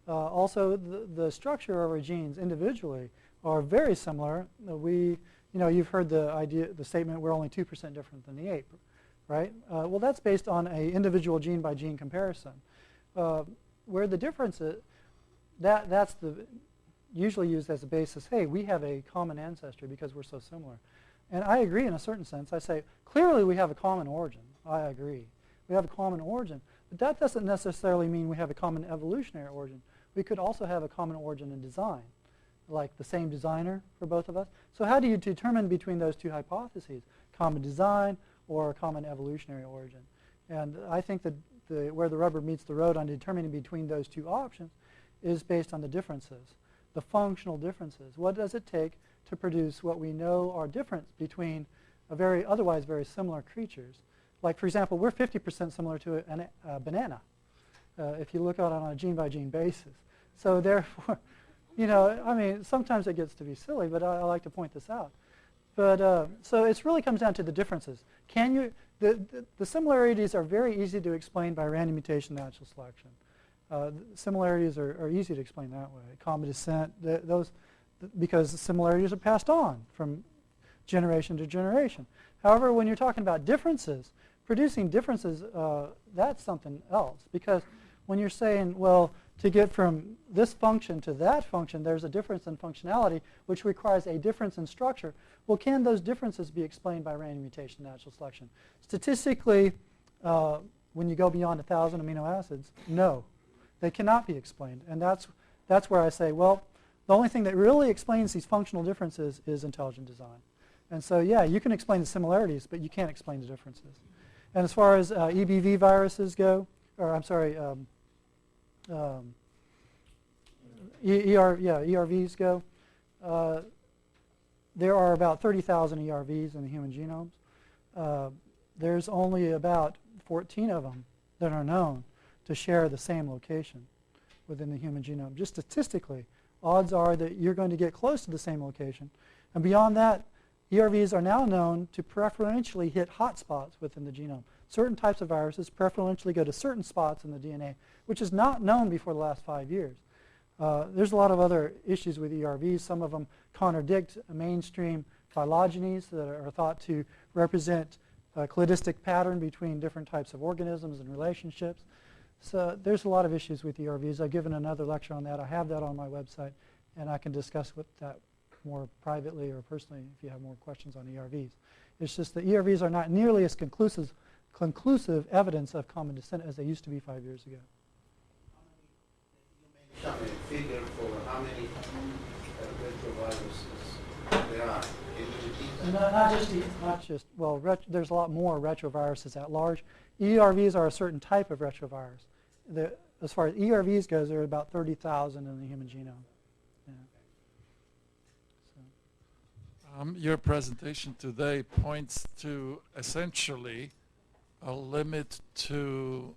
Also, the structure of our genes individually are very similar. You've heard the statement, we're only 2% different than the ape, right? Well, that's based on an individual gene by gene comparison. Where the difference is, that's usually used as a basis, hey, we have a common ancestry because we're so similar. And I agree in a certain sense. I say, clearly we have a common origin. I agree. We have a common origin. But that doesn't necessarily mean we have a common evolutionary origin. We could also have a common origin in design, like the same designer for both of us. So how do you determine between those two hypotheses, common design or a common evolutionary origin? And I think that where the rubber meets the road on determining between those two options is based on the differences, the functional differences. What does it take to produce what we know are different between otherwise very similar creatures? Like, for example, we're 50% similar to a banana, if you look at it on a gene-by-gene basis. So therefore, I mean, sometimes it gets to be silly, but I like to point this out. But so it really comes down to the differences. The similarities are very easy to explain by random mutation, natural selection. Similarities are easy to explain that way. Common descent, because the similarities are passed on from generation to generation. However, when you're talking about differences, producing differences, that's something else. Because when you're saying, well, to get from this function to that function, there's a difference in functionality, which requires a difference in structure. Well, can those differences be explained by random mutation, natural selection? Statistically, when you go beyond 1,000 amino acids, no, they cannot be explained. And that's where I say, well, the only thing that really explains these functional differences is intelligent design. And so, yeah, you can explain the similarities, but you can't explain the differences. And as far as EBV viruses go, or I'm sorry, ERVs go, there are about 30,000 ERVs in the human genomes. There's only about 14 of them that are known to share the same location within the human genome. Just statistically, odds are that you're going to get close to the same location. And beyond that, ERVs are now known to preferentially hit hot spots within the genome. Certain types of viruses preferentially go to certain spots in the DNA, which is not known before the last 5 years. There's a lot of other issues with ERVs. Some of them contradict mainstream phylogenies that are thought to represent a cladistic pattern between different types of organisms and relationships. So there's a lot of issues with ERVs. I've given another lecture on that. I have that on my website, and I can discuss with that more privately or personally if you have more questions on ERVs. It's just that ERVs are not nearly as conclusive evidence of common descent as they used to be 5 years ago.
You may have a figure for how many retroviruses there are.
Not just, well, there's a lot more retroviruses at large. ERVs are a certain type of retrovirus. As far as ERVs goes, there are about 30,000 in the human genome. Yeah. So.
Your presentation today points to essentially a limit to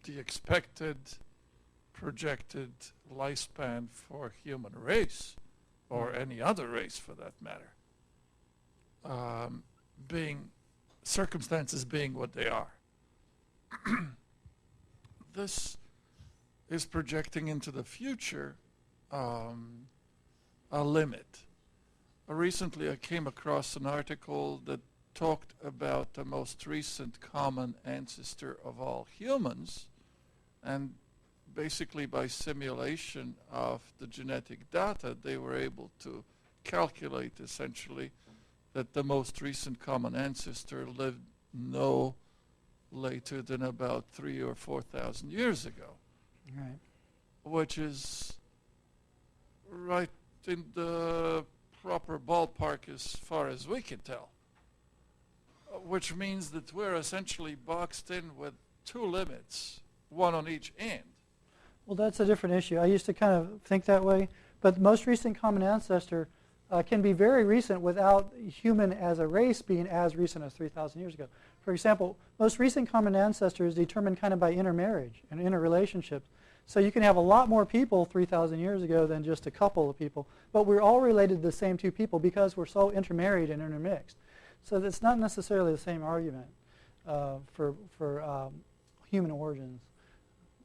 the expected projected lifespan for human race, or any other race for that matter, circumstances being what they are. This is projecting into the future a limit. Recently I came across an article that talked about the most recent common ancestor of all humans, and basically by simulation of the genetic data they were able to calculate essentially that the most recent common ancestor lived no later than about 3,000 or 4,000 years ago.
Right.
Which is right in the proper ballpark as far as we can tell. Which means that we're essentially boxed in with two limits, one on each end.
Well, that's a different issue. I used to kind of think that way, but the most recent common ancestor can be very recent without human as a race being as recent as 3,000 years ago. For example, most recent common ancestor is determined kind of by intermarriage and interrelationships. So you can have a lot more people 3,000 years ago than just a couple of people, but we're all related to the same two people because we're so intermarried and intermixed. So that's not necessarily the same argument for human origins.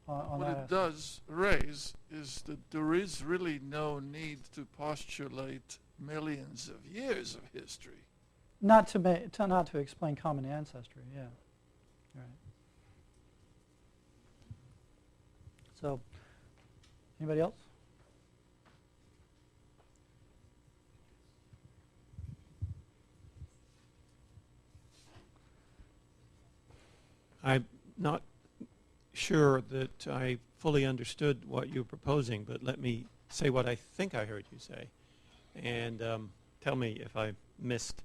What it does raise is that there is really no need to postulate millions of years of history.
Not to explain common ancestry, yeah. Right. So, anybody else?
I'm not sure that I fully understood what you're proposing, but let me say what I think I heard you say, and tell me if I missed.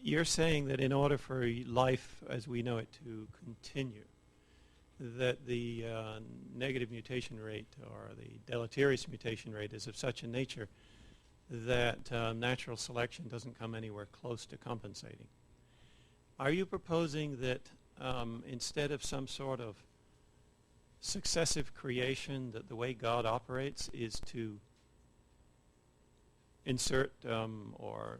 You're saying that in order for life as we know it to continue, that the negative mutation rate or the deleterious mutation rate is of such a nature that natural selection doesn't come anywhere close to compensating. Are you proposing that instead of some sort of successive creation, that the way God operates is to insert or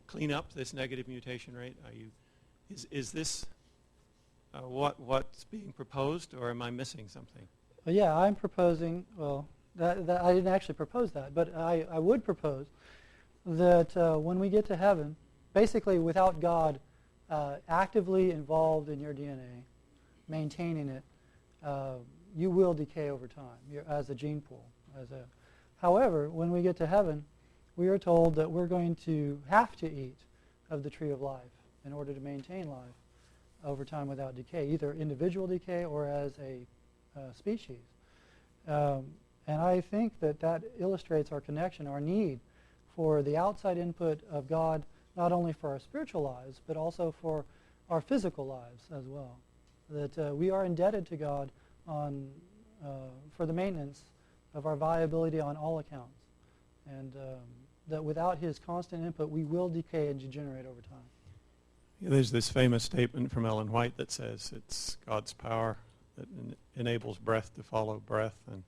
clean up this negative mutation rate? Is this what's being proposed, or am I missing something?
Well, yeah, I'm proposing, well, That I didn't actually propose that, but I would propose that when we get to heaven, basically without God actively involved in your DNA, maintaining it, you will decay over time as a gene pool. However, when we get to heaven, we are told that we're going to have to eat of the tree of life in order to maintain life over time without decay, either individual decay or as a species. And I think that illustrates our connection, our need for the outside input of God, not only for our spiritual lives, but also for our physical lives as well. That we are indebted to God for the maintenance of our viability on all accounts. And that without his constant input, we will decay and degenerate over time.
Yeah, there's this famous statement from Ellen White that says it's God's power that enables breath to follow breath. And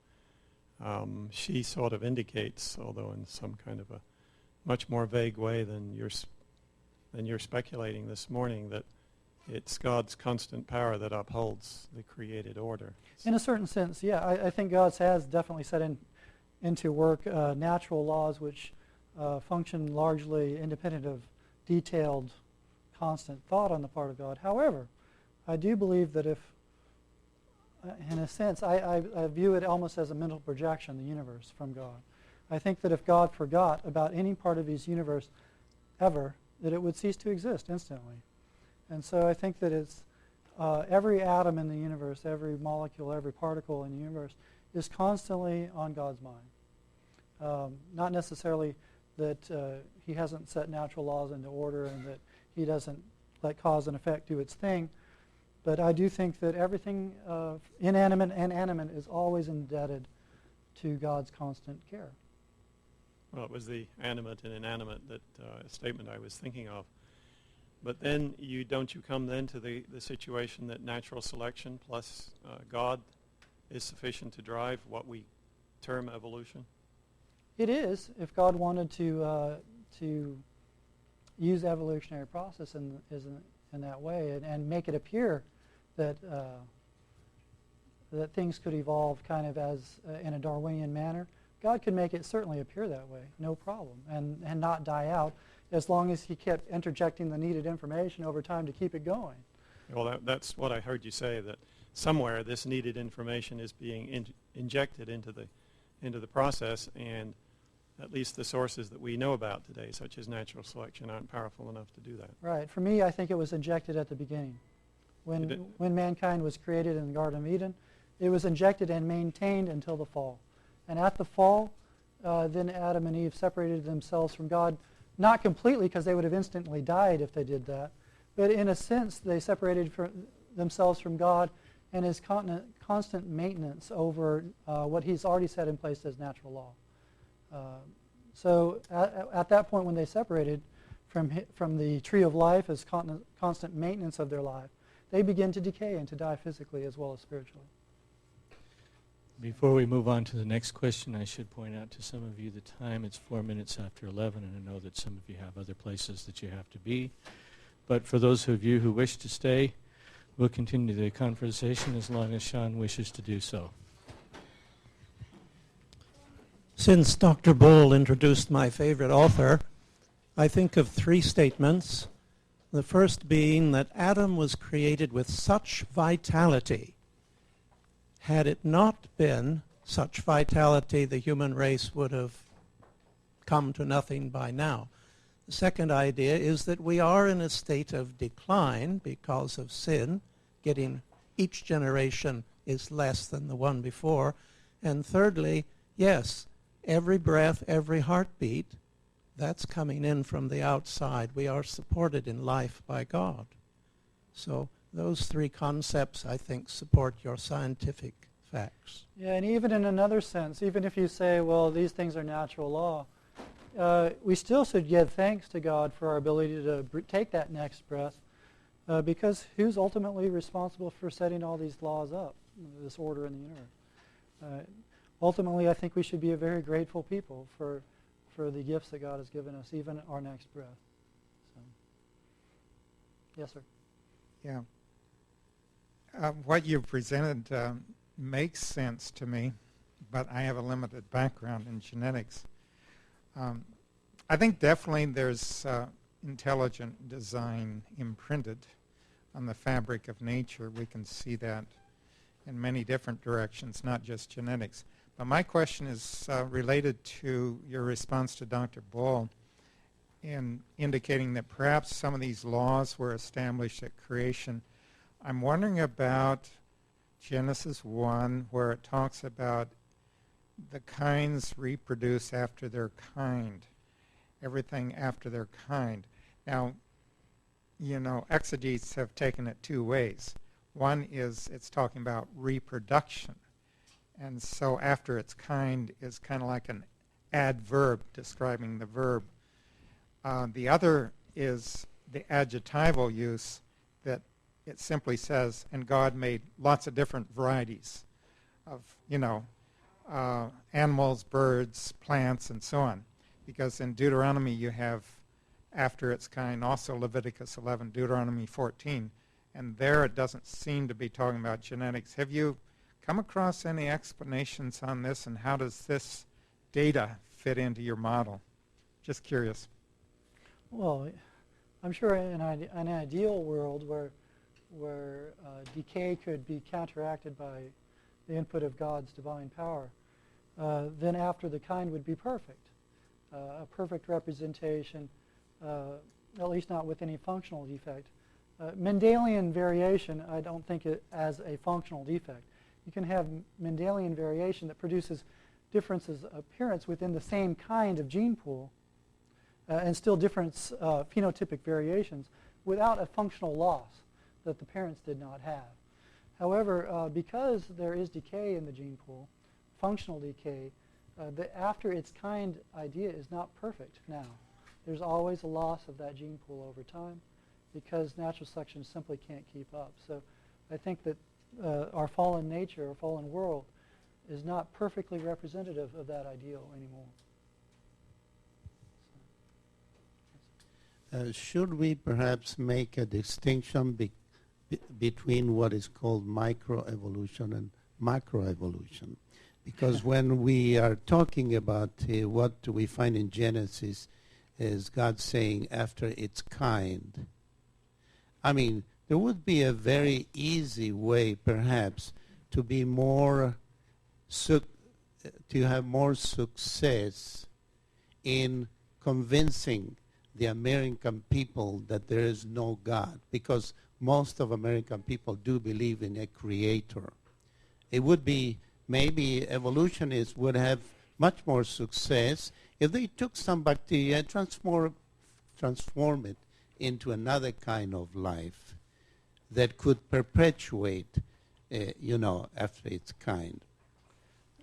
she sort of indicates, although in some kind of a much more vague way than you're speculating this morning, that it's God's constant power that upholds the created order.
In a certain sense, yeah. I think God has definitely set into work natural laws which function largely independent of detailed, constant thought on the part of God. However, I do believe that if, in a sense, I view it almost as a mental projection, the universe, from God. I think that if God forgot about any part of his universe ever, that it would cease to exist instantly. And so I think that it's every atom in the universe, every molecule, every particle in the universe is constantly on God's mind. Not necessarily that he hasn't set natural laws into order and that he doesn't let cause and effect do its thing, but I do think that everything inanimate and animate is always indebted to God's constant care.
Well, it was the animate and inanimate statement I was thinking of. But then don't you come then to the situation that natural selection plus God is sufficient to drive what we term evolution?
It is, if God wanted to use evolutionary process in that way and make it appear that that things could evolve kind of as in a Darwinian manner. God could make it certainly appear that way, no problem, and not die out, as long as he kept interjecting the needed information over time to keep it going.
Well, that's what I heard you say, that somewhere this needed information is being injected into the process, and at least the sources that we know about today, such as natural selection, aren't powerful enough to do that.
Right. For me, I think it was injected at the beginning. When mankind was created in the Garden of Eden, it was injected and maintained until the fall. And at the fall, then Adam and Eve separated themselves from God, not completely because they would have instantly died if they did that, but in a sense they separated themselves from God and his constant maintenance over what he's already set in place as natural law. So at that point when they separated from the tree of life as constant maintenance of their life, they begin to decay and to die physically as well as spiritually.
Before we move on to the next question, I should point out to some of you the time. It's 4 minutes after 11, and I know that some of you have other places that you have to be. But for those of you who wish to stay, we'll continue the conversation as long as Sean wishes to do so.
Since Dr. Bull introduced my favorite author, I think of three statements. The first being that Adam was created with such vitality. Had it not been such vitality, the human race would have come to nothing by now. The second idea is that we are in a state of decline because of sin. Each generation is less than the one before. And thirdly, yes, every breath, every heartbeat, that's coming in from the outside. We are supported in life by God. So those three concepts, I think, support your scientific facts.
Yeah, and even in another sense, even if you say, well, these things are natural law, we still should give thanks to God for our ability to take that next breath, because who's ultimately responsible for setting all these laws up, this order in the universe? Ultimately, I think we should be a very grateful people for the gifts that God has given us, even our next breath. So. Yes, sir.
Yeah. What you presented makes sense to me, but I have a limited background in genetics. I think definitely there's intelligent design imprinted on the fabric of nature. We can see that in many different directions, not just genetics. But my question is related to your response to Dr. Bull in indicating that perhaps some of these laws were established at creation. I'm wondering about Genesis 1, where it talks about the kinds reproduce after their kind, everything after their kind. Now, you know, exegetes have taken it two ways. One is it's talking about reproduction, and so after its kind is kind of like an adverb describing the verb. The other is the adjectival use, that it simply says, and God made lots of different varieties of, you know, animals, birds, plants, and so on. Because in Deuteronomy you have after its kind, also Leviticus 11, Deuteronomy 14, and there it doesn't seem to be talking about genetics. Have you come across any explanations on this, and how does this data fit into your model? Just curious.
Well, I'm sure in an ideal world where decay could be counteracted by the input of God's divine power, then after the kind would be perfect. A perfect representation, at least not with any functional defect. Mendelian variation, I don't think it as a functional defect. You can have Mendelian variation that produces differences of appearance within the same kind of gene pool, and still different phenotypic variations without a functional loss that the parents did not have. However, because there is decay in the gene pool, functional decay, the after its kind idea is not perfect now. There's always a loss of that gene pool over time because natural selection simply can't keep up. So I think that our fallen nature, our fallen world, is not perfectly representative of that ideal anymore.
Should we perhaps make a distinction between what is called microevolution and macroevolution? Because when we are talking about what we find in Genesis is God saying after its kind, I mean, there would be a very easy way perhaps to be more, to have more success in convincing the American people that there is no God, because most of American people do believe in a creator. It would be, maybe evolutionists would have much more success if they took some bacteria and transform it into another kind of life that could perpetuate, you know, after its kind.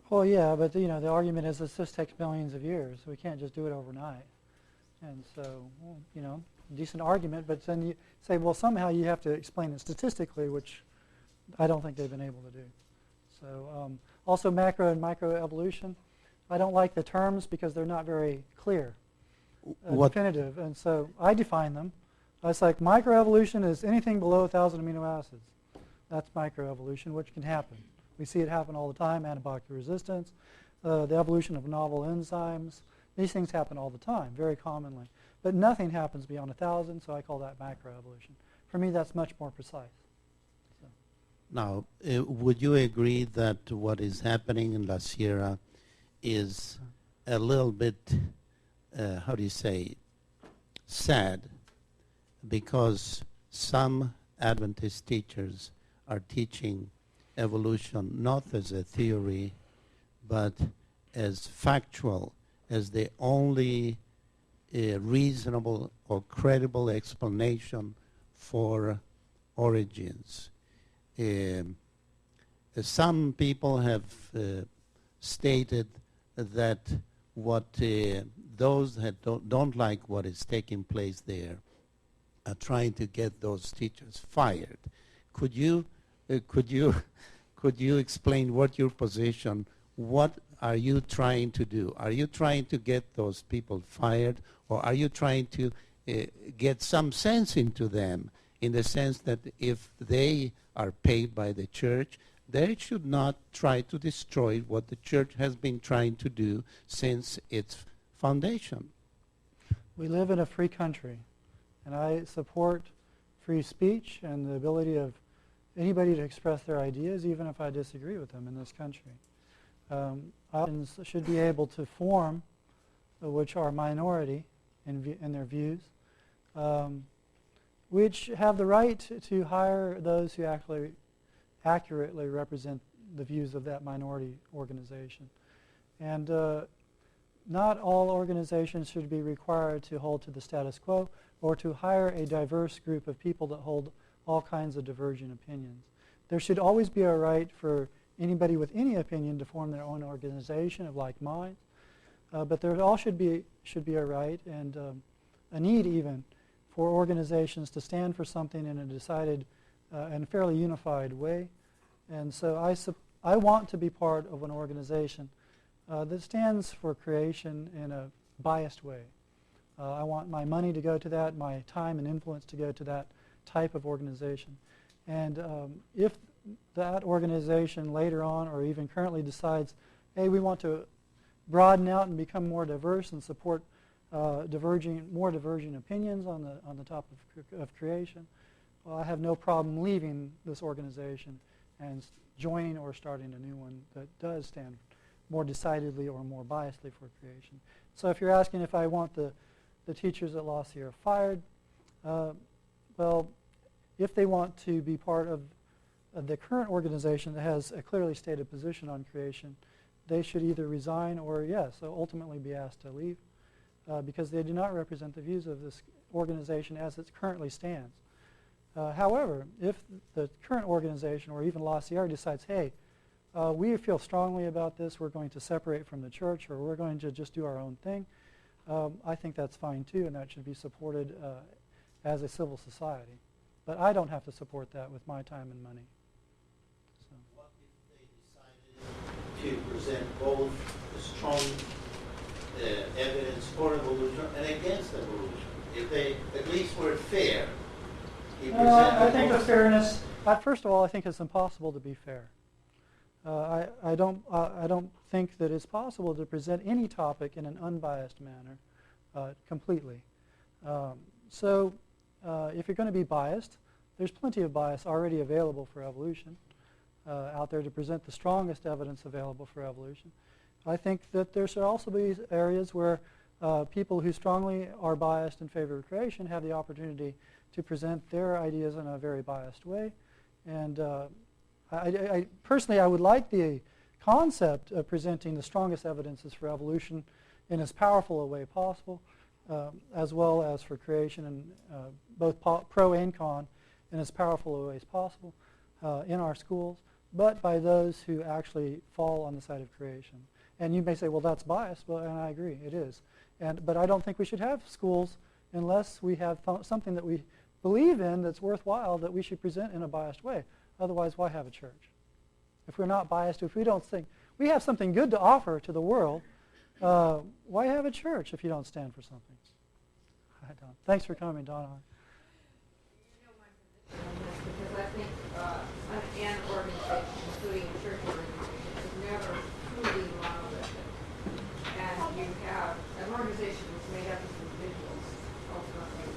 Well, yeah, but you know, the argument is this takes millions of years. We can't just do it overnight. And so, well, you know, decent argument, but then you say, well, somehow you have to explain it statistically, which I don't think they've been able to do. So also macro and microevolution. I don't like the terms because they're not very clear, definitive. And so I define them. It's like microevolution is anything below 1,000 amino acids. That's microevolution, which can happen. We see it happen all the time, antibiotic resistance, the evolution of novel enzymes. These things happen all the time, very commonly. But nothing happens beyond 1,000, so I call that macroevolution. For me, that's much more precise. So.
Now, would you agree that what is happening in La Sierra is a little bit, how do you say, sad, because some Adventist teachers are teaching evolution not as a theory, but as factual, as the only reasonable or credible explanation for origins. Some people have stated that what those that don't like what is taking place there are trying to get those teachers fired. Could you explain what your position? What are you trying to do? Are you trying to get those people fired, or are you trying to get some sense into them, in the sense that if they are paid by the church, they should not try to destroy what the church has been trying to do since its foundation.
We live in a free country, and I support free speech and the ability of anybody to express their ideas, even if I disagree with them in this country. Options should be able to form, which are minority in their views, which have the right to hire those who actually accurately represent the views of that minority organization. And not all organizations should be required to hold to the status quo or to hire a diverse group of people that hold all kinds of divergent opinions. There should always be a right for anybody with any opinion to form their own organization of like minds, but there all should be a right and a need even for organizations to stand for something in a decided and fairly unified way. And so I want to be part of an organization that stands for creation in a biased way. I want my money to go to that, my time and influence to go to that type of organization. And if that organization later on or even currently decides, hey, we want to broaden out and become more diverse and support more diverging opinions on the top of creation, well, I have no problem leaving this organization and joining or starting a new one that does stand more decidedly or more biasedly for creation. So if you're asking if I want the teachers at La Sierra fired, well, if they want to be part of the current organization that has a clearly stated position on creation, they should either resign or, yes, ultimately be asked to leave because they do not represent the views of this organization as it currently stands. However, if the current organization or even La Sierra decides, hey, we feel strongly about this, we're going to separate from the church or we're going to just do our own thing, I think that's fine too, and that should be supported as a civil society. But I don't have to support that with my time and money. So.
What if they decided to present both strong evidence for evolution and against evolution? If they at least were fair.
I think the fairness, first of all, I think it's impossible to be fair. I don't think that it's possible to present any topic in an unbiased manner completely. So if you're going to be biased, there's plenty of bias already available for evolution out there to present the strongest evidence available for evolution. I think that there should also be areas where people who strongly are biased in favor of creation have the opportunity to present their ideas in a very biased way. And personally, I would like the concept of presenting the strongest evidences for evolution in as powerful a way possible, as well as for creation, and both pro and con in as powerful a way as possible in our schools, but by those who actually fall on the side of creation. And you may say, well, that's biased, and I agree, it is. But I don't think we should have schools unless we have something that we believe in that's worthwhile that we should present in a biased way. Otherwise, why have a church? If we're not biased, if we don't think we have something good to offer to the world, why have a church if you don't stand for something? I don't. Thanks for coming, Donna.
You know my position on this because I think an organization, including a church organization, is never truly monolithic. And you have an organization that's made up of individuals, ultimately.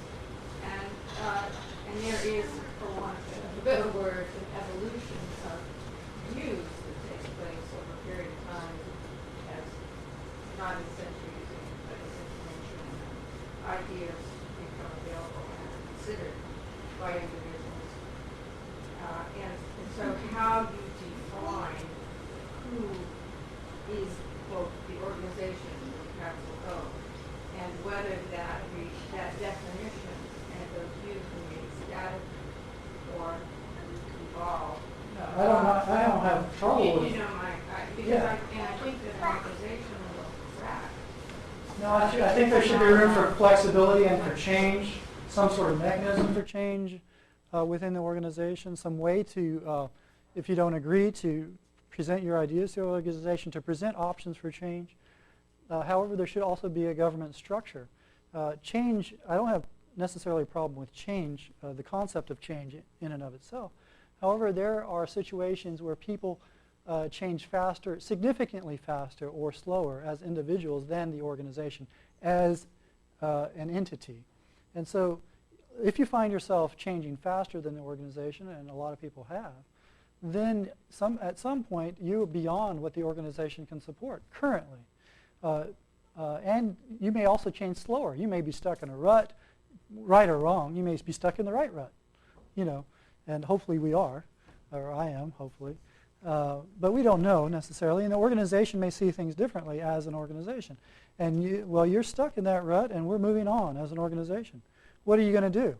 And there is, for want of a better word, an evolution of views that takes place over a period of time as not in centuries, but as information and ideas become available and considered by individuals. And so how you define who is both the organization and the capital O, and whether that definition and those views remain static or evolve.
I don't have trouble with.
You know, because I think that an organization will crack.
No, I think there should be room for flexibility and for change, some sort of mechanism for change within the organization, some way to, if you don't agree, to present your ideas to the organization, to present options for change. However, there should also be a government structure. Change, I don't have necessarily a problem with change, the concept of change in and of itself. However, there are situations where people change faster, significantly faster or slower as individuals than the organization as an entity. And so if you find yourself changing faster than the organization, and a lot of people have, then at some point you're beyond what the organization can support currently. And you may also change slower. You may be stuck in a rut, right or wrong. You may be stuck in the right rut, you know, and hopefully we are, or I am, hopefully. But we don't know necessarily, and the organization may see things differently as an organization. And you're stuck in that rut, and we're moving on as an organization. What are you going to do?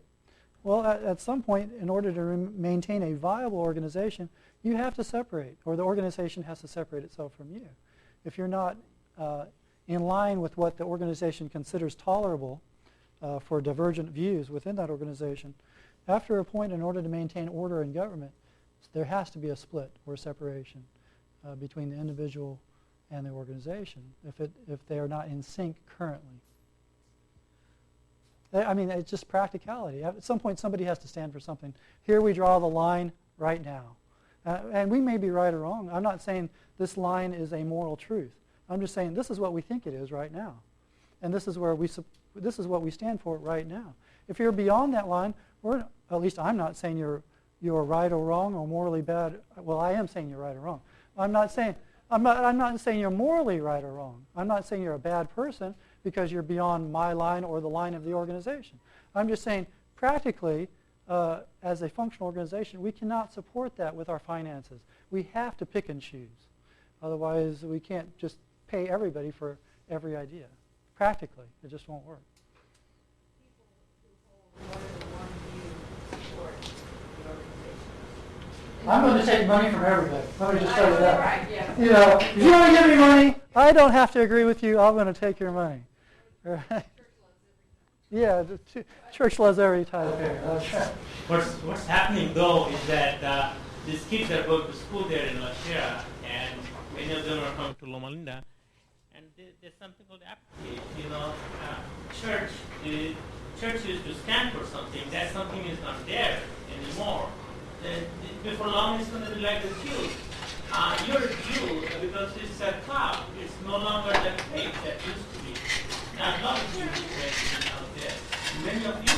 Well, at some point, in order to maintain a viable organization, you have to separate, or the organization has to separate itself from you. If you're not in line with what the organization considers tolerable for divergent views within that organization, after a point, in order to maintain order in government, there has to be a split or separation between the individual and the organization if they are not in sync currently. I mean, it's just practicality. At some point, somebody has to stand for something. Here we draw the line right now. And we may be right or wrong. I'm not saying this line is a moral truth. I'm just saying this is what we think it is right now. And this is where this is what we stand for right now. If you're beyond that line, or at least I'm not saying you're right or wrong or morally bad. Well, I am saying you're right or wrong. I'm not saying you're morally right or wrong. I'm not saying you're a bad person because you're beyond my line or the line of the organization. I'm just saying practically, as a functional organization, we cannot support that with our finances. We have to pick and choose. Otherwise, we can't just pay everybody for every idea. Practically, it just won't work. I'm going to take money from everybody. Let me just tell you that.
Right, yeah.
You know, if you want to give me money, I don't have to agree with you. I'm going to take your money. Right? Yeah, the church loves every type of here. Okay.
What's happening though is that these kids are going to school there in Russia, and many of them are coming to Loma Linda, and there's something called application. You know, church used to stand for something. That something is not there anymore. Before long, it's going to be like the Jews. You're a Jew because it's a cloud. It's no longer that faith that used to be. Now, a lot of Jews out there. Many of you,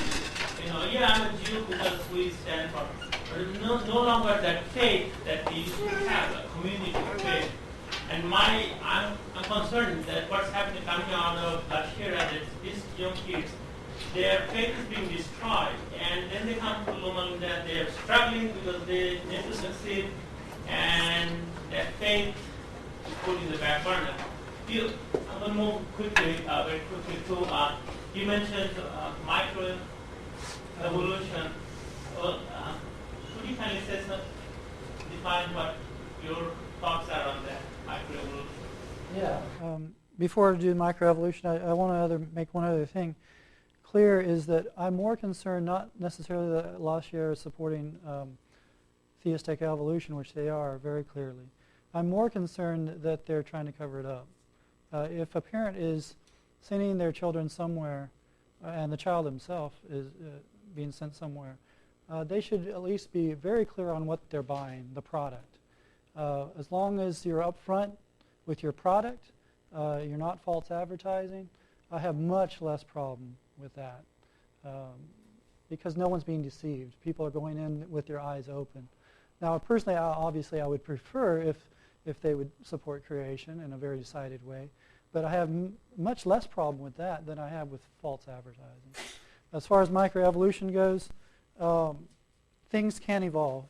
you know, yeah, I'm a Jew because we stand for, but no longer that faith that we used to have, a community of faith. And I'm concerned that what's happening coming out of Russia, that these young kids, their faith is being destroyed, and then they come to Loma Linda, they are struggling because they need to succeed, and that faith is put in the back burner. I'm going to move quickly, very quickly to, you mentioned microevolution. Could you kindly say define what your thoughts are on that, microevolution?
Yeah. Before I do microevolution, I want to make one other thing clear, is that I'm more concerned not necessarily that Lashier is supporting theistic evolution, which they are very clearly. I'm more concerned that they're trying to cover it up. If a parent is sending their children somewhere, and the child himself is being sent somewhere, they should at least be very clear on what they're buying, the product. As long as you're upfront with your product, you're not false advertising, I have much less problem with that because no one's being deceived. People are going in with their eyes open. Now, personally, obviously, I would prefer if they would support creation in a very decided way, but I have much less problem with that than I have with false advertising. As far as microevolution goes, things can evolve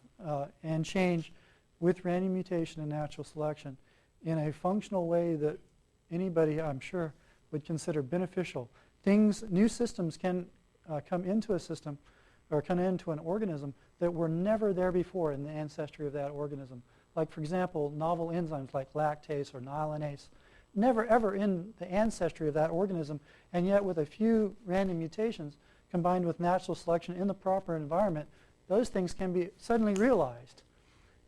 and change with random mutation and natural selection in a functional way that anybody, I'm sure, would consider beneficial. New systems can come into a system or come into an organism that were never there before in the ancestry of that organism. Like, for example, novel enzymes like lactase or myelinase, never ever in the ancestry of that organism, and yet with a few random mutations combined with natural selection in the proper environment, those things can be suddenly realized.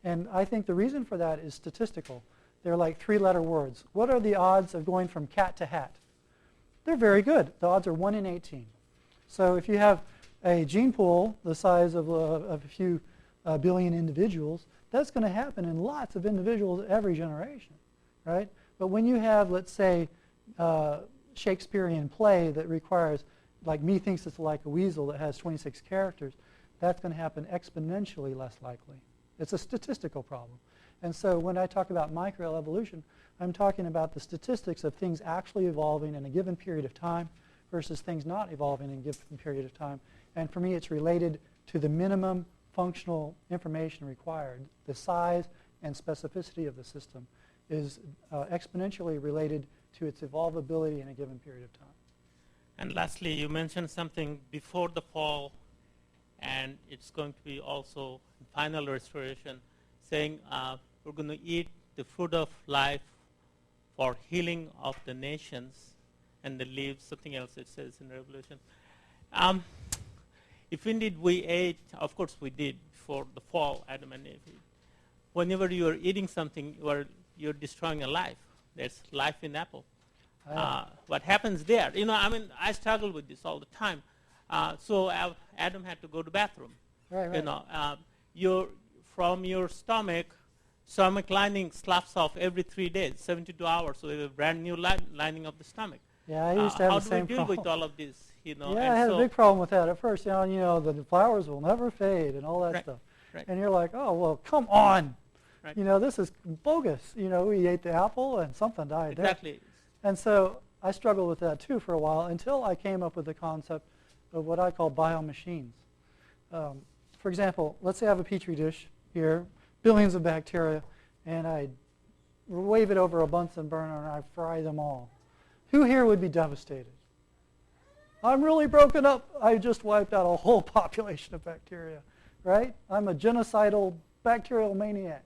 And I think the reason for that is statistical. They're like three-letter words. What are the odds of going from cat to hat? They're very good. The odds are 1 in 18. So if you have a gene pool the size of a few billion individuals, that's going to happen in lots of individuals every generation, right? But when you have, let's say, Shakespearean play that requires, like methinks it's like a weasel that has 26 characters, that's going to happen exponentially less likely. It's a statistical problem. And so when I talk about microevolution, I'm talking about the statistics of things actually evolving in a given period of time versus things not evolving in a given period of time. And for me, it's related to the minimum functional information required. The size and specificity of the system is exponentially related to its evolvability in a given period of time.
And lastly, you mentioned something before the fall, and it's going to be also final restoration, saying we're going to eat the fruit of life for healing of the nations, and the leaves, something else it says in Revelation. If indeed we ate, of course we did before the fall, Adam and Eve. Whenever you are eating something, you're destroying a life. There's life in apple. What happens there? You know, I mean, I struggle with this all the time. So Adam had to go to the bathroom.
Right.
You know, from your stomach lining sloughs off every 3 days, 72 hours. So we have a brand new lining of the stomach.
Yeah, I used to have the same
How do we deal with all of this? You know,
yeah, I had a big problem with that at first. You know, the flowers will never fade and all that stuff.
Right.
And you're like, oh, well, come on.
Right.
You know, this is bogus. You know, we ate the apple and something died
Exactly.
there. And so I struggled with that too for a while until I came up with the concept of what I call biomachines. For example, let's say I have a petri dish here, billions of bacteria, and I wave it over a Bunsen burner and I fry them all. Who here would be devastated? I'm really broken up. I just wiped out a whole population of bacteria, right? I'm a genocidal bacterial maniac,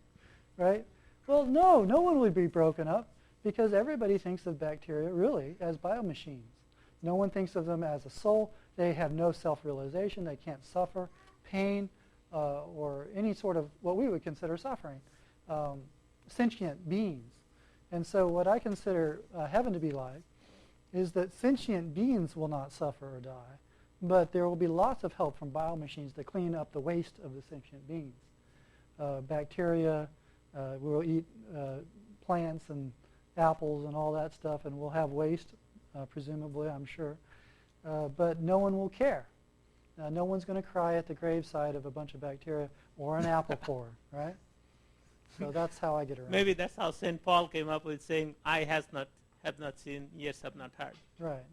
right? Well, no one would be broken up because everybody thinks of bacteria really as biomachines. No one thinks of them as a soul. They have no self-realization. They can't suffer pain or any sort of what we would consider suffering. Sentient beings. And so what I consider heaven to be like is that sentient beings will not suffer or die, but there will be lots of help from biomachines to clean up the waste of the sentient beings. Bacteria, we'll eat plants and apples and all that stuff, and we'll have waste, presumably, I'm sure. But no one will care. No one's going to cry at the graveside of a bunch of bacteria or an apple core, right? So that's how I get around.
Maybe that's how St. Paul came up with saying, "Eye have not seen, ears have not heard."
Right.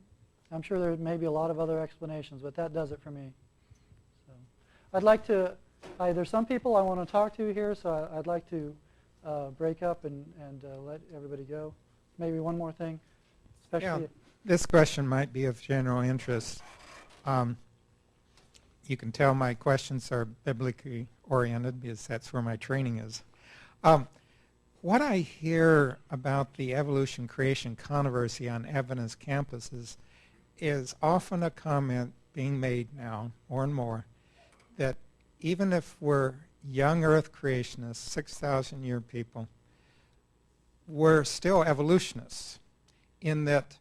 I'm sure there may be a lot of other explanations, but that does it for me. So I'd like to, there's some people I want to talk to here, so I'd like to break up and let everybody go. Maybe one more thing, especially.
Yeah, this question might be of general interest. You can tell my questions are biblically oriented because that's where my training is. What I hear about the evolution-creation controversy on Adventist campuses is often a comment being made now, more and more, that even if we're young Earth creationists, 6,000-year people, we're still evolutionists in that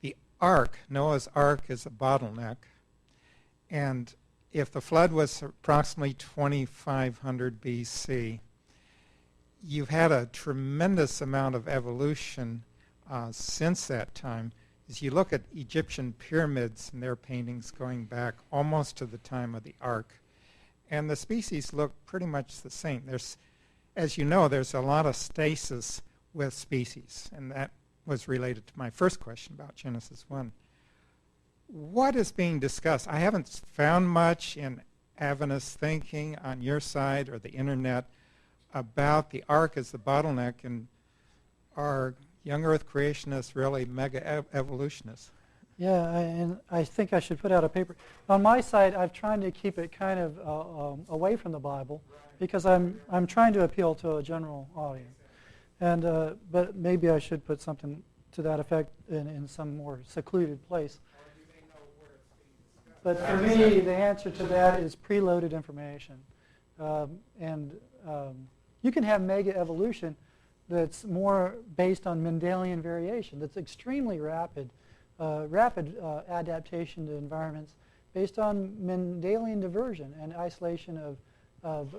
the ark, Noah's Ark, is a bottleneck, and if the flood was approximately 2500 BC, you've had a tremendous amount of evolution since that time. As you look at Egyptian pyramids and their paintings going back almost to the time of the Ark, and the species look pretty much the same. There's, as you know, there's a lot of stasis with species, and that was related to my first question about Genesis 1. What is being discussed? I haven't found much in Adventist thinking on your side or the internet about the ark as the bottleneck, and are young Earth creationists really mega evolutionists?
Yeah, and I think I should put out a paper. On my side, I've tried to keep it kind of away from the Bible because I'm trying to appeal to a general audience. And but maybe I should put something to that effect in some more secluded place. But for me, the answer to that is preloaded information. You can have mega evolution that's more based on Mendelian variation, that's extremely rapid adaptation to environments based on Mendelian diversion and isolation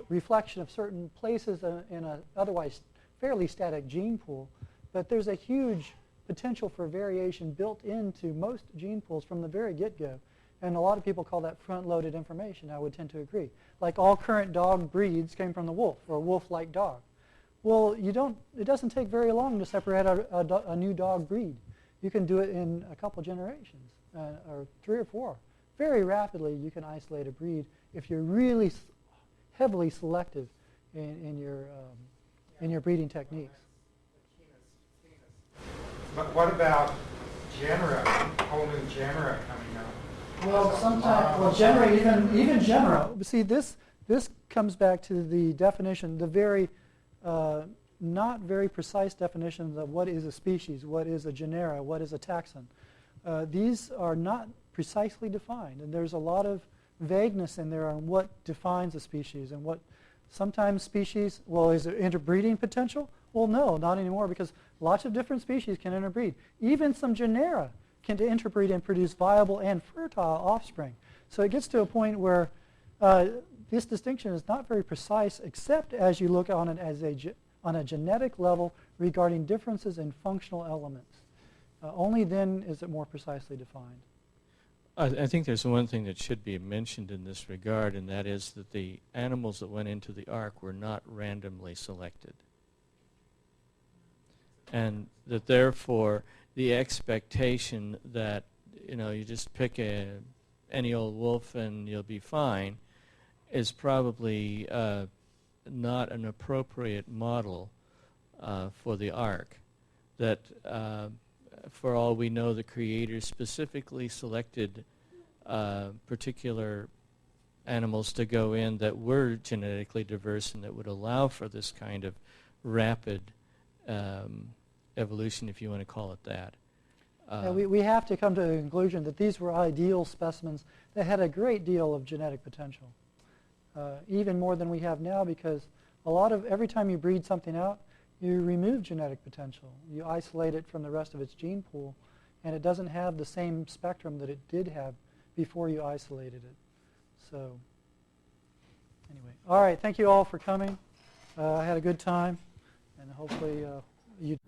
reflection of certain places in an otherwise fairly static gene pool. But there's a huge potential for variation built into most gene pools from the very get-go. And a lot of people call that front-loaded information. I would tend to agree. Like all current dog breeds came from the wolf, or a wolf-like dog. Well, it doesn't take very long to separate a new dog breed. You can do it in a couple generations, or 3 or 4. Very rapidly, you can isolate a breed if you're really heavily selective in your breeding techniques.
But what about genera, whole new genera coming up?
Well, sometimes, genera, even genera. See, this comes back to the definition, the very not very precise definitions of what is a species, what is a genera, what is a taxon. These are not precisely defined, and there's a lot of vagueness in there on what defines a species and what sometimes species, well, is there interbreeding potential? Well, no, not anymore, because lots of different species can interbreed. Even some genera can interbreed and produce viable and fertile offspring. So it gets to a point where this distinction is not very precise, except as you look on it on a genetic level regarding differences in functional elements. Only then is it more precisely defined.
I think there's one thing that should be mentioned in this regard, and that is that the animals that went into the ark were not randomly selected. And that therefore the expectation that, you just pick any old wolf and you'll be fine is probably not an appropriate model for the ark. That for all we know, the creators specifically selected particular animals to go in that were genetically diverse and that would allow for this kind of rapid evolution, if you want to call it that.
We have to come to the conclusion that these were ideal specimens that had a great deal of genetic potential, even more than we have now, because every time you breed something out, you remove genetic potential. You isolate it from the rest of its gene pool, and it doesn't have the same spectrum that it did have before you isolated it. So anyway, all right, thank you all for coming. I had a good time, and hopefully you